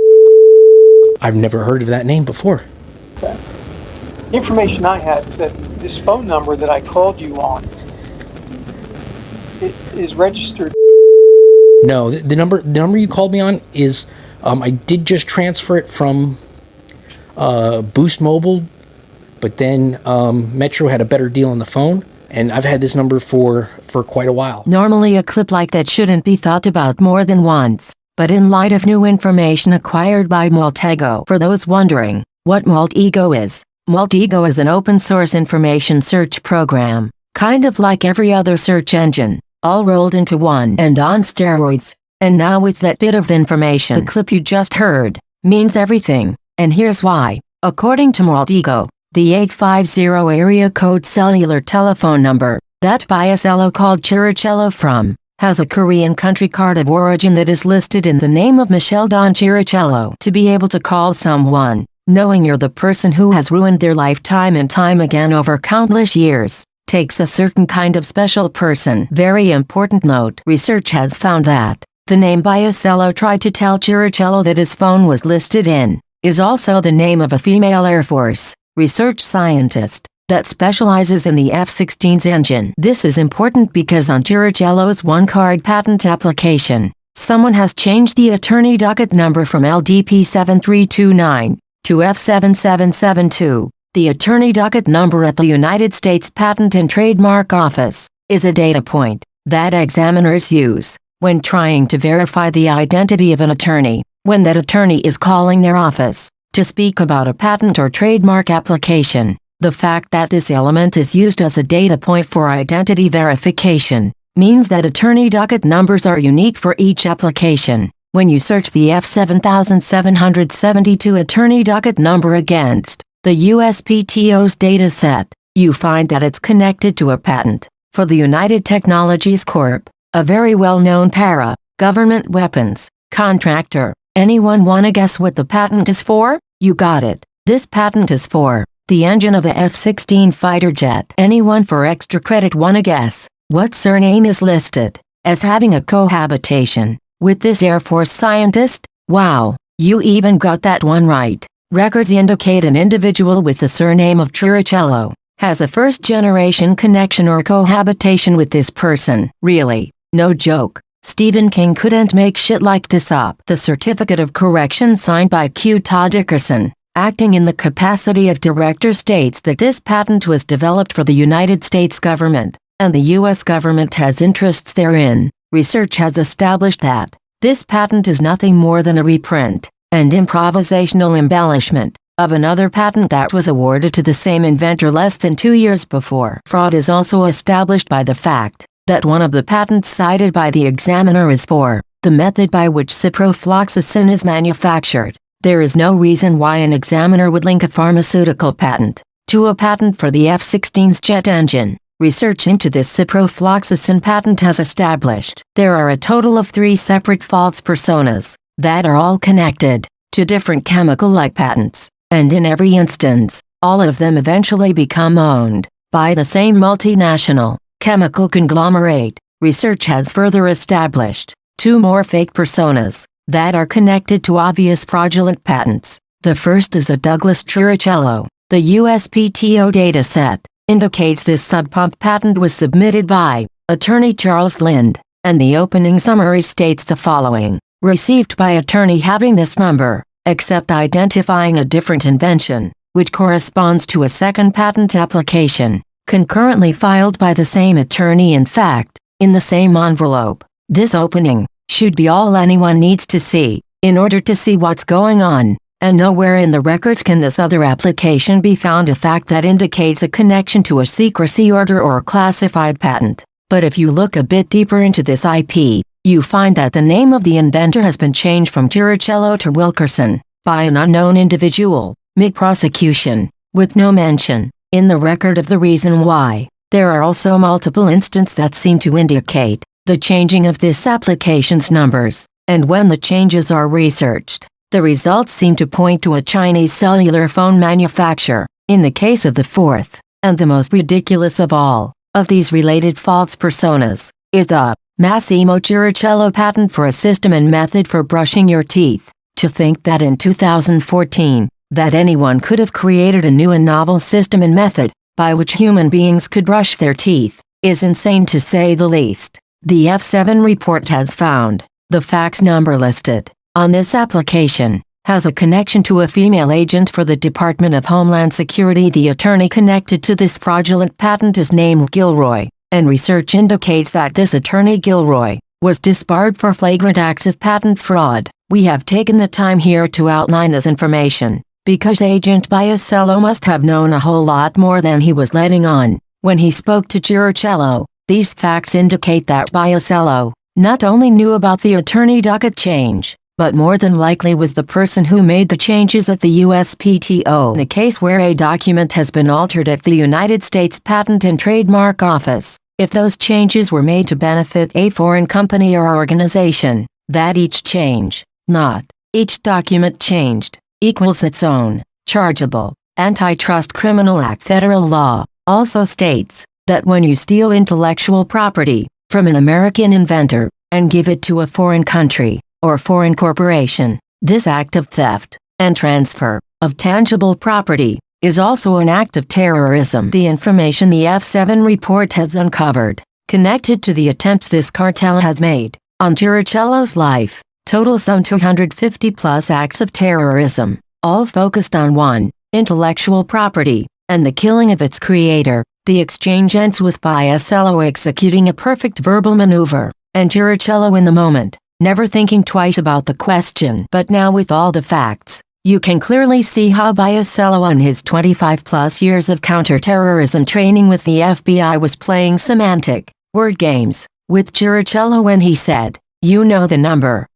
Speaker 2: I've never heard of that name before.
Speaker 7: the information I had is that this phone number that I called you on is registered.
Speaker 2: No, the number you called me on is, I did just transfer it from Boost Mobile, but then Metro had a better deal on the phone, and I've had this number for quite a while.
Speaker 1: Normally a clip like that shouldn't be thought about more than once, but in light of new information acquired by Maltego, for those wondering what Maltego is an open source information search program, kind of like every other search engine, all rolled into one and on steroids. And now with that bit of information, the clip you just heard means everything, and here's why. According to Maltego, the 850 area code cellular telephone number that Biasello called Chirichello from has a Korean country card of origin that is listed in the name of Michelle Don Chirichello. To be able to call someone, knowing you're the person who has ruined their life time and time again over countless years, takes a certain kind of special person. Very important note. Research has found that the name Biasello tried to tell Chirichello that his phone was listed in is also the name of a female Air Force research scientist that specializes in the F-16's engine. This is important because on Chirichello's OneCard patent application, someone has changed the attorney docket number from LDP 7329 to F7772. The attorney docket number at the United States Patent and Trademark Office is a data point that examiners use when trying to verify the identity of an attorney, when that attorney is calling their office to speak about a patent or trademark application. The fact that this element is used as a data point for identity verification means that attorney docket numbers are unique for each application. When you search the F7772 attorney docket number against the USPTO's data set, you find that it's connected to a patent for the United Technologies Corp., a very well-known para-government weapons contractor. Anyone wanna guess what the patent is for? You got it. This patent is for the engine of a F-16 fighter jet. Anyone for extra credit wanna guess what surname is listed as having a cohabitation with this Air Force scientist? Wow, you even got that one right. Records indicate an individual with the surname of Chirichello has a first-generation connection or cohabitation with this person. Really, no joke. Stephen King couldn't make shit like this up. The certificate of correction signed by Q. Todd Dickerson, acting in the capacity of director, states that this patent was developed for the United States government, and the U.S. government has interests therein. Research has established that this patent is nothing more than a reprint and improvisational embellishment of another patent that was awarded to the same inventor less than 2 years before. Fraud is also established by the fact that one of the patents cited by the examiner is for the method by which ciprofloxacin is manufactured. There is no reason why an examiner would link a pharmaceutical patent to a patent for the F-16's jet engine. Research into this ciprofloxacin patent has established there are a total of 3 separate false personas that are all connected to different chemical-like patents, and in every instance, all of them eventually become owned by the same multinational chemical conglomerate. Research has further established 2 more fake personas that are connected to obvious fraudulent patents. The first is a Douglas Chirichello. The USPTO dataset indicates this sub-pump patent was submitted by attorney Charles Lind, and the opening summary states the following: received by attorney having this number, except identifying a different invention, which corresponds to a second patent application, concurrently filed by the same attorney, in fact, in the same envelope. This opening should be all anyone needs to see in order to see what's going on, and nowhere in the records can this other application be found a fact that indicates a connection to a secrecy order or classified patent. But if you look a bit deeper into this IP, you find that the name of the inventor has been changed from Chirichello to Wilkerson by an unknown individual, mid-prosecution, with no mention in the record of the reason why. There are also multiple instances that seem to indicate the changing of this application's numbers, and when the changes are researched, the results seem to point to a Chinese cellular phone manufacturer. In the case of the fourth And the most ridiculous of all of these related false personas is the Massimo Chirichello patent for a system and method for brushing your teeth. To think that in 2014, that anyone could have created a new and novel system and method by which human beings could brush their teeth is insane to say the least. The F.B.I. report has found the fax number listed on this application has a connection to a female agent for the Department of Homeland Security. The attorney connected to this fraudulent patent is named Gilroy, and research indicates that this attorney Gilroy was disbarred for flagrant acts of patent fraud. We have taken the time here to outline this information because Agent Biocello must have known a whole lot more than he was letting on when he spoke to Chirichello. These facts indicate that Biocello not only knew about the attorney docket change, but more than likely was the person who made the changes at the USPTO. In a case where a document has been altered at the United States Patent and Trademark Office, if those changes were made to benefit a foreign company or organization, that each change, not each document changed, equals its own chargeable antitrust criminal act. Federal law also states that when you steal intellectual property from an American inventor and give it to a foreign country or foreign corporation, this act of theft and transfer of tangible property is also an act of terrorism. The information the F.B.I. report has uncovered, connected to the attempts this cartel has made on Chirichello's life, total some 250 plus acts of terrorism, all focused on one, intellectual property, and the killing of its creator. The exchange ends with Biocello executing a perfect verbal maneuver, and Chirichello in the moment, never thinking twice about the question. But now with all the facts, you can clearly see how Biocello and his 25 plus years of counterterrorism training with the F.B.I. was playing semantic word games with Chirichello when he said, "You know the number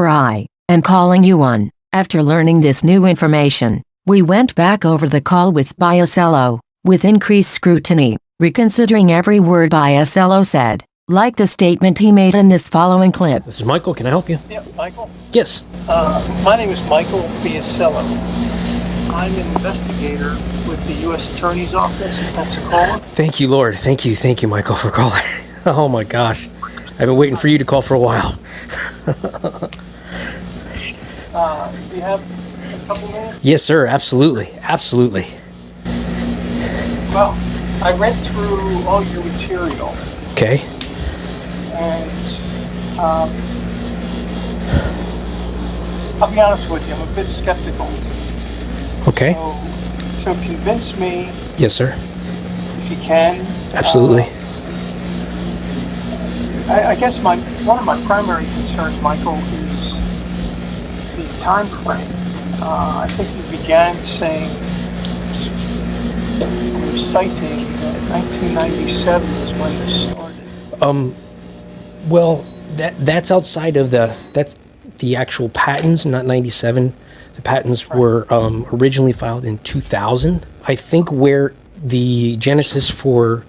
Speaker 1: I am calling you on." After learning this new information, we went back over the call with Biocello, with increased scrutiny, reconsidering every word Biocello said, like the statement he made in this following clip.
Speaker 2: This is Michael. Can I help you?
Speaker 7: Yeah, Michael.
Speaker 2: Yes.
Speaker 7: My name is Michael Biocello. I'm an investigator with the U.S. Attorney's Office in Pensacola.
Speaker 2: Thank you, Lord. Thank you, Michael, for calling. Oh my gosh. I've been waiting for you to call for a while.
Speaker 7: Do you have a couple minutes?
Speaker 2: Yes, sir. Absolutely. Absolutely.
Speaker 7: Well, I read through all your material,
Speaker 2: Okay.
Speaker 7: and I'll be honest with you, I'm a bit skeptical.
Speaker 2: Okay.
Speaker 7: So convince me,
Speaker 2: Yes, sir.
Speaker 7: if you can.
Speaker 2: Absolutely.
Speaker 7: I guess one of my primary concerns, Michael, is the time frame. I think you began saying, citing that 1997 is when this started.
Speaker 2: Well, that's outside of that's the actual patents, not 97. The patents were originally filed in 2000. I think where the genesis for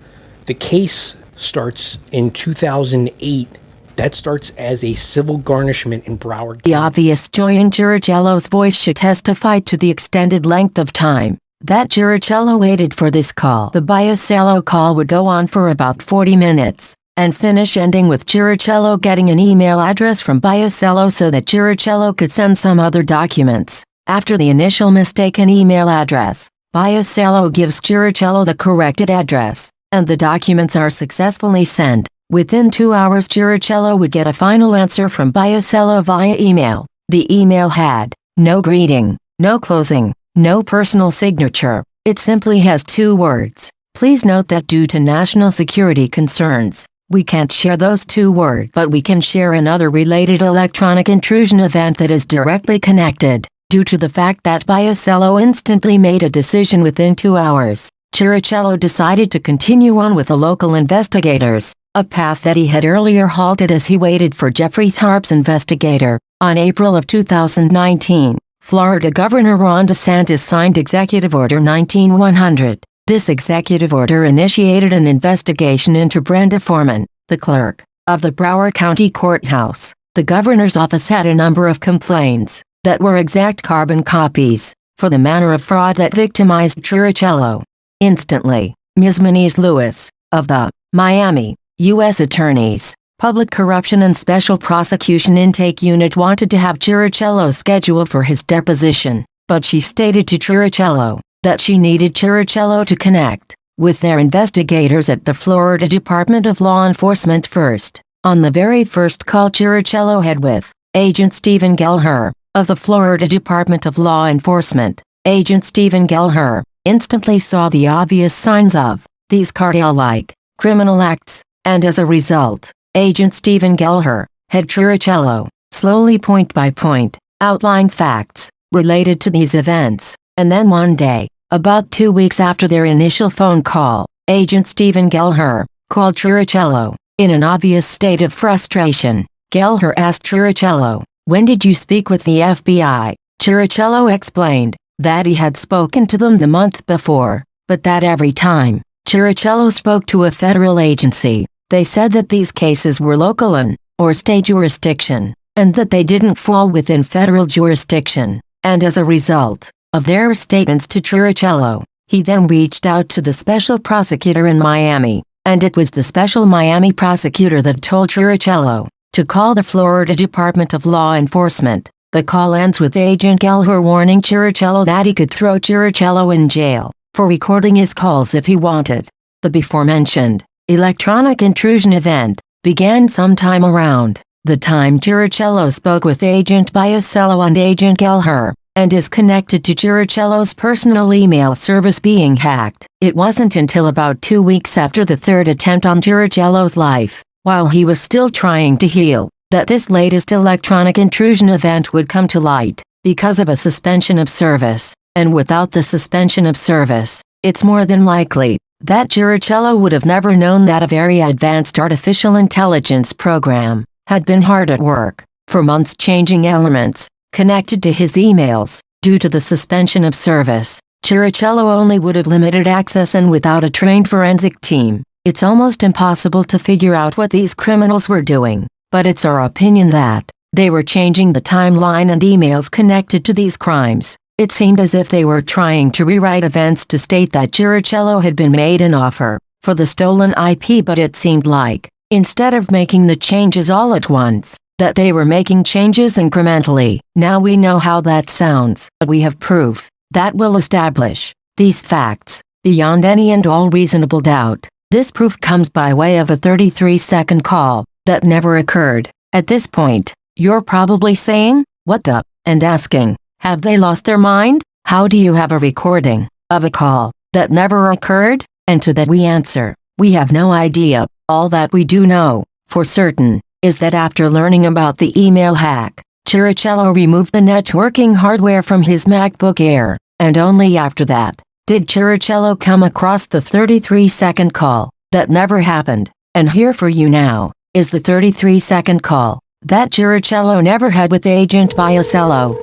Speaker 2: the case starts in 2008. That starts as a civil garnishment in Broward.
Speaker 1: The obvious joy in Chirichello's voice should testify to the extended length of time that Chirichello waited for this call. The Biocello call would go on for about 40 minutes, and finish ending with Chirichello getting an email address from Biocello so that Chirichello could send some other documents. After the initial mistaken email address, Biocello gives Chirichello the corrected address, and the documents are successfully sent. Within 2 hours, Chirichello would get a final answer from Biocello via email. The email had no greeting, no closing, no personal signature. It simply has 2 words. Please note that due to national security concerns, we can't share those 2 words, but we can share another related electronic intrusion event that is directly connected. Due to the fact that Biocello instantly made a decision within 2 hours, Chirichello decided to continue on with the local investigators, a path that he had earlier halted as he waited for Jeffrey Tarp's investigator. On April of 2019, Florida Governor Ron DeSantis signed Executive Order 19-100. This executive order initiated an investigation into Brenda Foreman, the clerk of the Broward County Courthouse. The governor's office had a number of complaints that were exact carbon copies for the manner of fraud that victimized Chirichello. Instantly, Ms. Manise Lewis, of the Miami U.S. Attorney's Public Corruption and Special Prosecution Intake Unit wanted to have Chirichello scheduled for his deposition, but she stated to Chirichello that she needed Chirichello to connect with their investigators at the Florida Department of Law Enforcement first. On the very first call Chirichello had with Agent Stephen Gelher of the Florida Department of Law Enforcement, Agent Stephen Gelher instantly saw the obvious signs of these cartel-like criminal acts, and as a result, Agent Stephen Gelher had Chirichello slowly point by point outline facts related to these events, and then one day, about 2 weeks after their initial phone call, Agent Stephen Gelher called Chirichello in an obvious state of frustration. Gelher asked Chirichello, "When did you speak with the FBI?" Chirichello explained that he had spoken to them the month before, but that every time Chirichello spoke to a federal agency, they said that these cases were local or state jurisdiction, and that they didn't fall within federal jurisdiction. And as a result of their statements to Chirichello, he then reached out to the special prosecutor in Miami, and it was the special Miami prosecutor that told Chirichello to call the Florida Department of Law Enforcement. The call ends with Agent Gelher warning Chirichello that he could throw Chirichello in jail for recording his calls if he wanted. The before-mentioned electronic intrusion event began sometime around the time Chirichello spoke with Agent Biosello and Agent Gelher, and is connected to Chirichello's personal email service being hacked. It wasn't until about 2 weeks after the third attempt on Chirichello's life, while he was still trying to heal, that this latest electronic intrusion event would come to light, because of a suspension of service. And without the suspension of service, it's more than likely that Chirichello would have never known that a very advanced artificial intelligence program had been hard at work for months changing elements connected to his emails. Due to the suspension of service, Chirichello only would have limited access, and without a trained forensic team, it's almost impossible to figure out what these criminals were doing. But it's our opinion that they were changing the timeline and emails connected to these crimes. It seemed as if they were trying to rewrite events to state that Chirichello had been made an offer for the stolen IP, but it seemed like, instead of making the changes all at once, that they were making changes incrementally. Now we know how that sounds, but we have proof that will establish these facts beyond any and all reasonable doubt. This proof comes by way of a 33-second call that never occurred. At this point, you're probably saying, "What the?" and asking, have they lost their mind? How do you have a recording of a call that never occurred? And to that we answer, we have no idea. All that we do know, for certain, is that after learning about the email hack, Chirichello removed the networking hardware from his MacBook Air, and only after that did Chirichello come across the 33-second call that never happened. And here for you now is the 33-second call that Chirichello never had with Agent Biosello.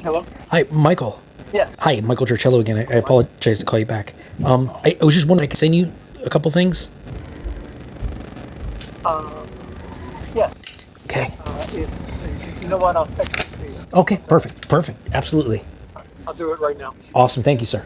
Speaker 7: Hello?
Speaker 2: Hi, Michael.
Speaker 7: Yeah.
Speaker 2: Hi, Michael Chirichello again. I apologize to call you back. I was just wondering, I could send you a couple things?
Speaker 7: Yeah.
Speaker 2: Okay.
Speaker 7: If you know what, I'll text it to you.
Speaker 2: Okay, perfect. Absolutely.
Speaker 7: I'll do it right now.
Speaker 2: Awesome, thank you, sir.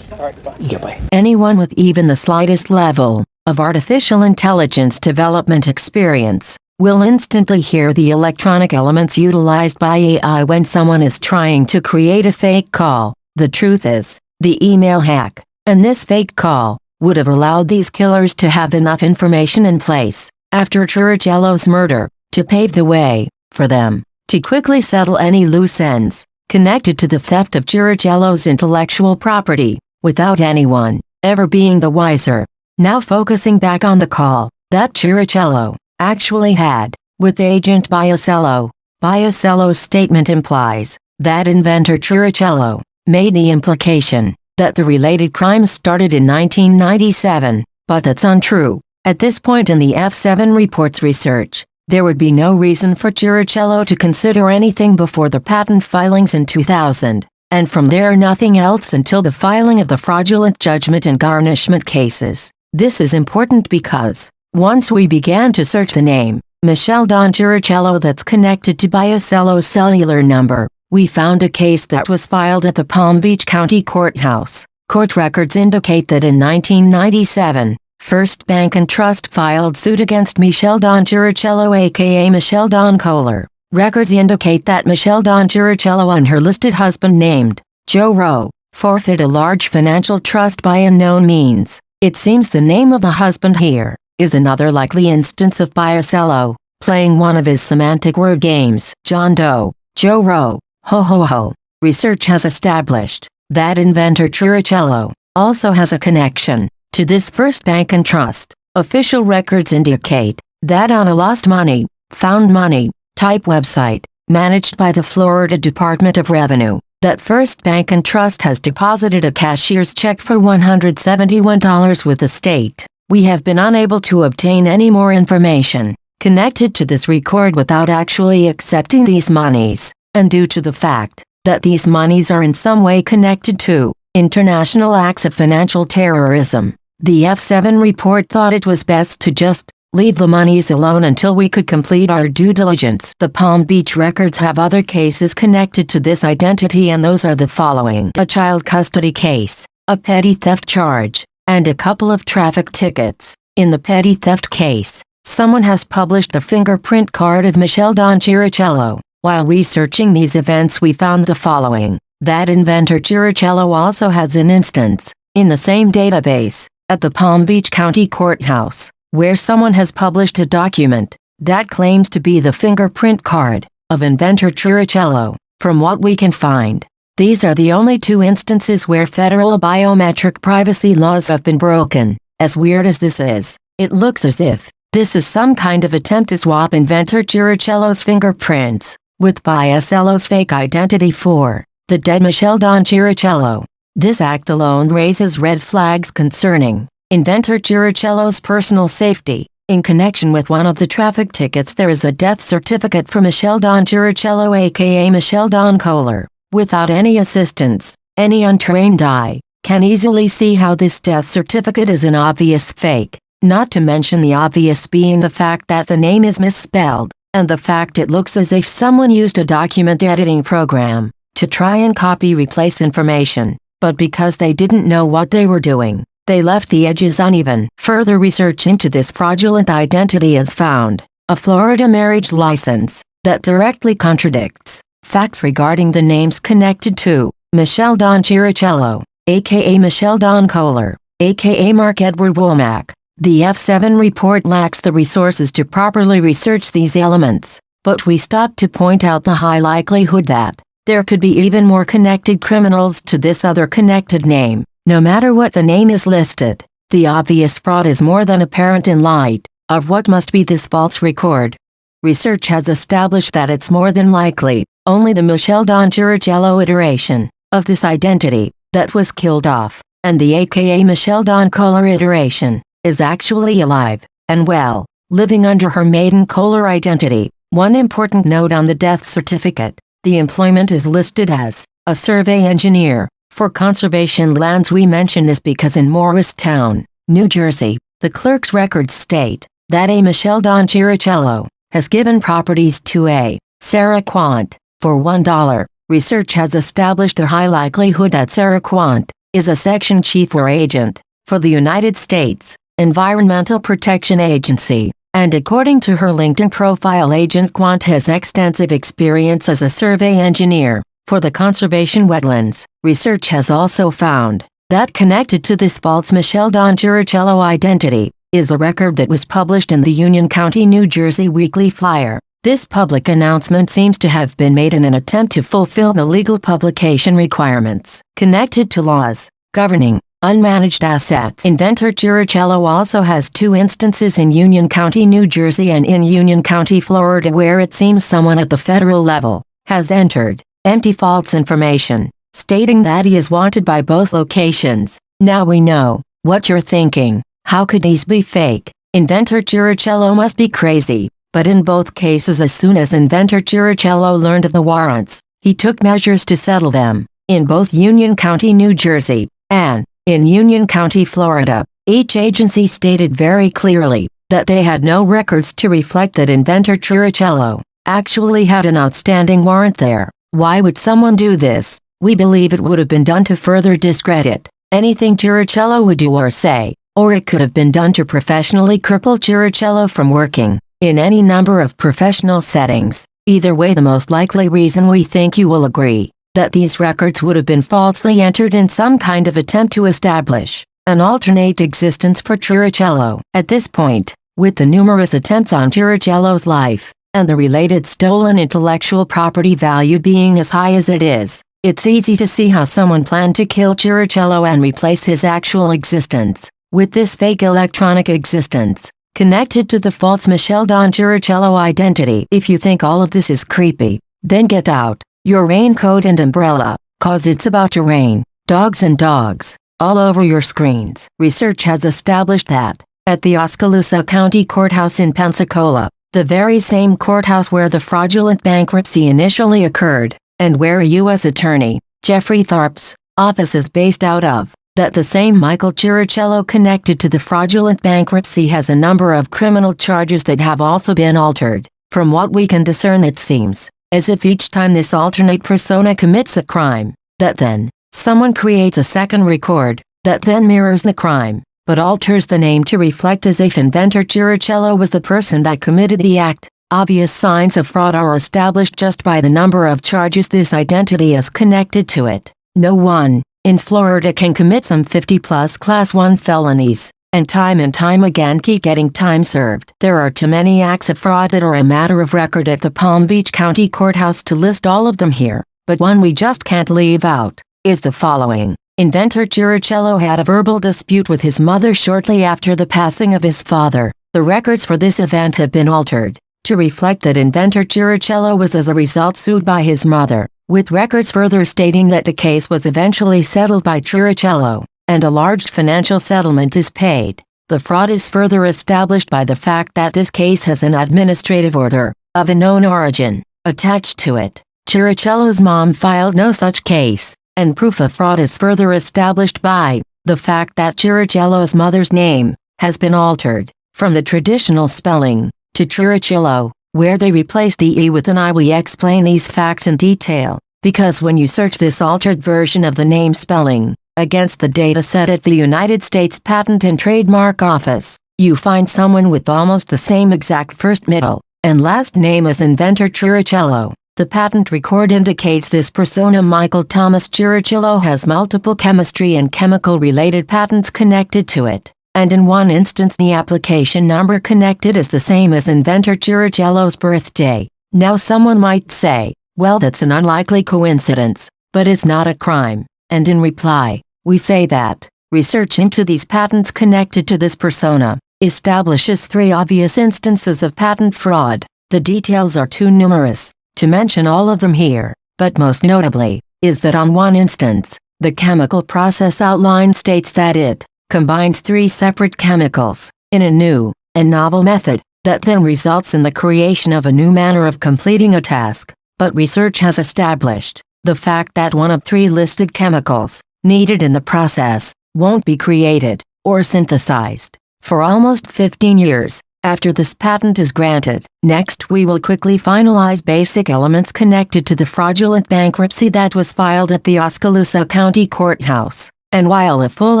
Speaker 7: All right, bye.
Speaker 2: Yeah, bye.
Speaker 1: Anyone with even the slightest level of artificial intelligence development experience will instantly hear the electronic elements utilized by AI when someone is trying to create a fake call. The truth is, the email hack and this fake call would have allowed these killers to have enough information in place after Chirichello's murder to pave the way for them to quickly settle any loose ends connected to the theft of Chirichello's intellectual property, without anyone ever being the wiser. Now focusing back on the call that Chirichello actually had with Agent Biosello. Biosello's statement implies that inventor Chirichello made the implication that the related crimes started in 1997, but that's untrue. At this point in the F7 report's research, there would be no reason for Chirichello to consider anything before the patent filings in 2000, and from there nothing else until the filing of the fraudulent judgment and garnishment cases. This is important because once we began to search the name, Michelle Don Chirichello that's connected to Biosello's cellular number, we found a case that was filed at the Palm Beach County Courthouse. Court records indicate that in 1997, First Bank and Trust filed suit against Michelle Don Chirichello aka Michelle Don Kohler. Records indicate that Michelle Don Chirichello and her listed husband named Joe Rowe forfeit a large financial trust by unknown means. It seems the name of the husband here is another likely instance of Biasello playing one of his semantic word games. John Doe, Joe Rowe, ho ho ho. Research has established that inventor Chirichello also has a connection to this First Bank and Trust. Official records indicate that on a lost money, found money type website managed by the Florida Department of Revenue, that First Bank and Trust has deposited a cashier's check for $171 with the state. We have been unable to obtain any more information connected to this record without actually accepting these monies, and due to the fact that these monies are in some way connected to international acts of financial terrorism, the F7 report thought it was best to just leave the monies alone until we could complete our due diligence. The Palm Beach records have other cases connected to this identity, and those are the following: a child custody case, a petty theft charge, and a couple of traffic tickets. In the petty theft case, someone has published the fingerprint card of Michelle Don Chirichello. While researching these events, we found the following: that inventor Chirichello also has an instance in the same database at the Palm Beach County Courthouse, where someone has published a document that claims to be the fingerprint card of inventor Chirichello. From what we can find, these are the only two instances where federal biometric privacy laws have been broken. As weird as this is, it looks as if this is some kind of attempt to swap inventor Chirichello's fingerprints with Biasello's fake identity for the dead Michelle Don Chirichello. This act alone raises red flags concerning inventor Chirichello's personal safety. In connection with one of the traffic tickets, there is a death certificate for Michelle Don Chirichello aka Michelle Don Kohler. Without any assistance, any untrained eye can easily see how this death certificate is an obvious fake, not to mention the obvious being the fact that the name is misspelled, and the fact it looks as if someone used a document editing program to try and copy-replace information, but because they didn't know what they were doing, they left the edges uneven. Further research into this fraudulent identity has found a Florida marriage license that directly contradicts facts regarding the names connected to Michelle Don Chirichello, aka Michelle Don Kohler, aka Mark Edward Womack. The F7 report lacks the resources to properly research these elements, but we stopped to point out the high likelihood that there could be even more connected criminals to this other connected name. No matter what the name is listed, the obvious fraud is more than apparent in light of what must be this false record. Research has established that it's more than likely only the Michelle Don Chirichello iteration of this identity that was killed off, and the aka Michelle Don Kohler iteration is actually alive and well, living under her maiden Kohler identity. One important note on the death certificate: the employment is listed as a survey engineer for conservation lands. We mention this because in Morristown, New Jersey, the clerk's records state that a Michelle Don Chirichello has given properties to a Sarah Quant for $1. Research has established the high likelihood that Sarah Quant is a section chief or agent for the United States Environmental Protection Agency, and according to her LinkedIn profile, Agent Quant has extensive experience as a survey engineer for the conservation wetlands. Research has also found that connected to this false Michelle Don Chirichello identity is a record that was published in the Union County, New Jersey Weekly Flyer. This public announcement seems to have been made in an attempt to fulfill the legal publication requirements connected to laws governing unmanaged assets. Inventor Chirichello also has two instances in Union County, New Jersey and in Union County, Florida, where it seems someone at the federal level has entered empty false information stating that he is wanted by both locations. Now we know what you're thinking. How could these be fake? Inventor Chirichello must be crazy. But in both cases, as soon as inventor Chirichello learned of the warrants, he took measures to settle them. In both Union County, New Jersey, and in Union County, Florida, each agency stated very clearly that they had no records to reflect that inventor Chirichello actually had an outstanding warrant there. Why would someone do this? We believe it would have been done to further discredit anything Chirichello would do or say, or it could have been done to professionally cripple Chirichello from working in any number of professional settings. Either way, the most likely reason we think you will agree that these records would have been falsely entered in some kind of attempt to establish an alternate existence for Chirichello. At this point, with the numerous attempts on Chirichello's life, and the related stolen intellectual property value being as high as it is, it's easy to see how someone planned to kill Chirichello and replace his actual existence with this fake electronic existence, connected to the false Michelle Don Chirichello identity. If you think all of this is creepy, then get out your raincoat and umbrella, cause it's about to rain, dogs and dogs, all over your screens. Research has established that, at the Oskaloosa County Courthouse in Pensacola, the very same courthouse where the fraudulent bankruptcy initially occurred, and where a U.S. Attorney, Jeffrey Tharp's office is based out of, that the same Michael Chirichello connected to the fraudulent bankruptcy has a number of criminal charges that have also been altered. From what we can discern, it seems as if each time this alternate persona commits a crime, that then someone creates a second record that then mirrors the crime, but alters the name to reflect as if inventor Chirichello was the person that committed the act. Obvious signs of fraud are established just by the number of charges this identity is connected to it. No one in Florida can commit some 50-plus Class 1 felonies, and time again keep getting time served. There are too many acts of fraud that are a matter of record at the Palm Beach County Courthouse to list all of them here, but one we just can't leave out is the following. Inventor Chirichello had a verbal dispute with his mother shortly after the passing of his father. The records for this event have been altered to reflect that inventor Chirichello was as a result sued by his mother, with records further stating that the case was eventually settled by Chirichello, and a large financial settlement is paid. The fraud is further established by the fact that this case has an administrative order of unknown origin attached to it. Chirichello's mom filed no such case, and proof of fraud is further established by the fact that Chirichello's mother's name has been altered from the traditional spelling to Chirichello, where they replace the E with an I. We explain these facts in detail, because when you search this altered version of the name spelling against the data set at the United States Patent and Trademark Office, you find someone with almost the same exact first, middle, and last name as inventor Chirichello. The patent record indicates this persona Michael Thomas Chirichello has multiple chemistry and chemical-related patents connected to it, and in one instance the application number connected is the same as inventor Chirichello's birthday. Now someone might say, well, that's an unlikely coincidence, but it's not a crime, and in reply, we say that research into these patents connected to this persona establishes 3 obvious instances of patent fraud. The details are too numerous to mention all of them here, but most notably is that on one instance, the chemical process outline states that it combines 3 separate chemicals in a new and novel method that then results in the creation of a new manner of completing a task. But research has established the fact that one of 3 listed chemicals needed in the process won't be created or synthesized for almost 15 years after this patent is granted. Next, we will quickly finalize basic elements connected to the fraudulent bankruptcy that was filed at the Oskaloosa County Courthouse. And while a full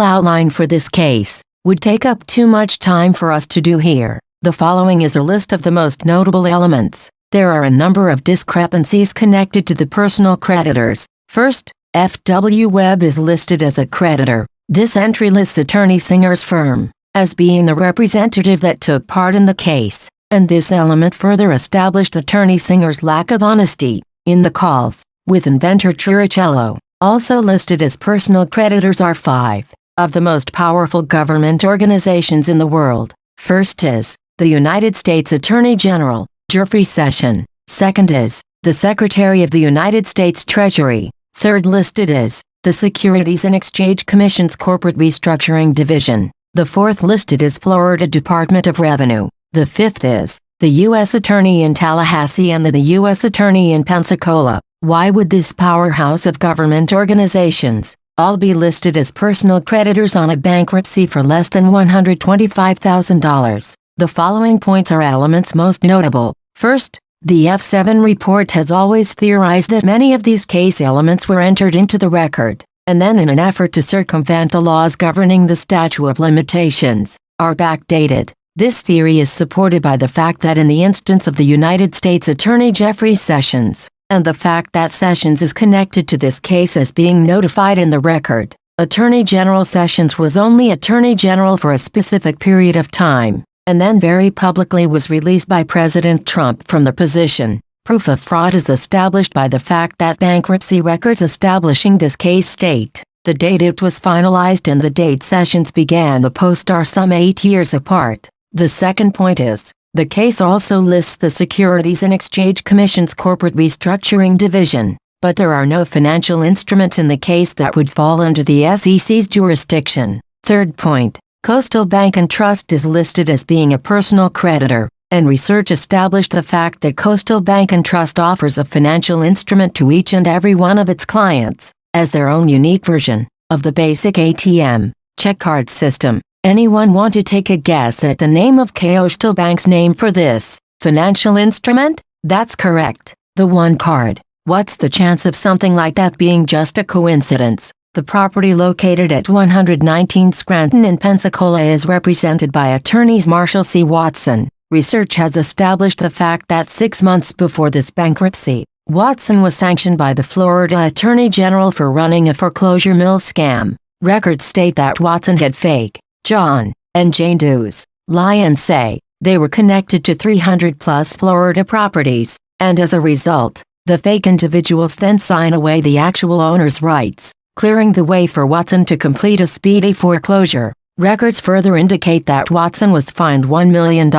Speaker 1: outline for this case would take up too much time for us to do here, the following is a list of the most notable elements. There are a number of discrepancies connected to the personal creditors. First, F.W. Webb is listed as a creditor. This entry lists attorney Singer's firm as being the representative that took part in the case, and this element further established attorney Singer's lack of honesty in the calls with inventor Chirichello. Also listed as personal creditors are 5 of the most powerful government organizations in the world. First is the United States Attorney General, Jeffrey Sessions. Second is the Secretary of the United States Treasury. Third listed is the Securities and Exchange Commission's Corporate Restructuring Division. The fourth listed is Florida Department of Revenue. The fifth is the U.S. Attorney in Tallahassee and the U.S. Attorney in Pensacola. Why would this powerhouse of government organizations all be listed as personal creditors on a bankruptcy for less than $125,000? The following points are elements most notable. First, the F.B.I. report has always theorized that many of these case elements were entered into the record and then in an effort to circumvent the laws governing the statute of limitations, are backdated. This theory is supported by the fact that in the instance of the United States Attorney Jeffrey Sessions, and the fact that Sessions is connected to this case as being notified in the record, Attorney General Sessions was only Attorney General for a specific period of time, and then very publicly was released by President Trump from the position. Proof of fraud is established by the fact that bankruptcy records establishing this case state the date it was finalized and the date Sessions began the post are some 8 years apart. The second point is, the case also lists the Securities and Exchange Commission's Corporate Restructuring Division, but there are no financial instruments in the case that would fall under the SEC's jurisdiction. Third point, Coastal Bank and Trust is listed as being a personal creditor, and research established the fact that Coastal Bank and Trust offers a financial instrument to each and every one of its clients, as their own unique version of the basic ATM check card system. Anyone want to take a guess at the name of Coastal Bank's name for this financial instrument? That's correct, the OneCard. What's the chance of something like that being just a coincidence? The property located at 119 Scranton in Pensacola is represented by attorneys Marshall C. Watson. Research has established the fact that 6 months before this bankruptcy, Watson was sanctioned by the Florida Attorney General for running a foreclosure mill scam. Records state that Watson had fake John and Jane Doe's lie and say they were connected to 300+ Florida properties, and as a result, the fake individuals then sign away the actual owner's rights, clearing the way for Watson to complete a speedy foreclosure. Records further indicate that Watson was fined $1 million.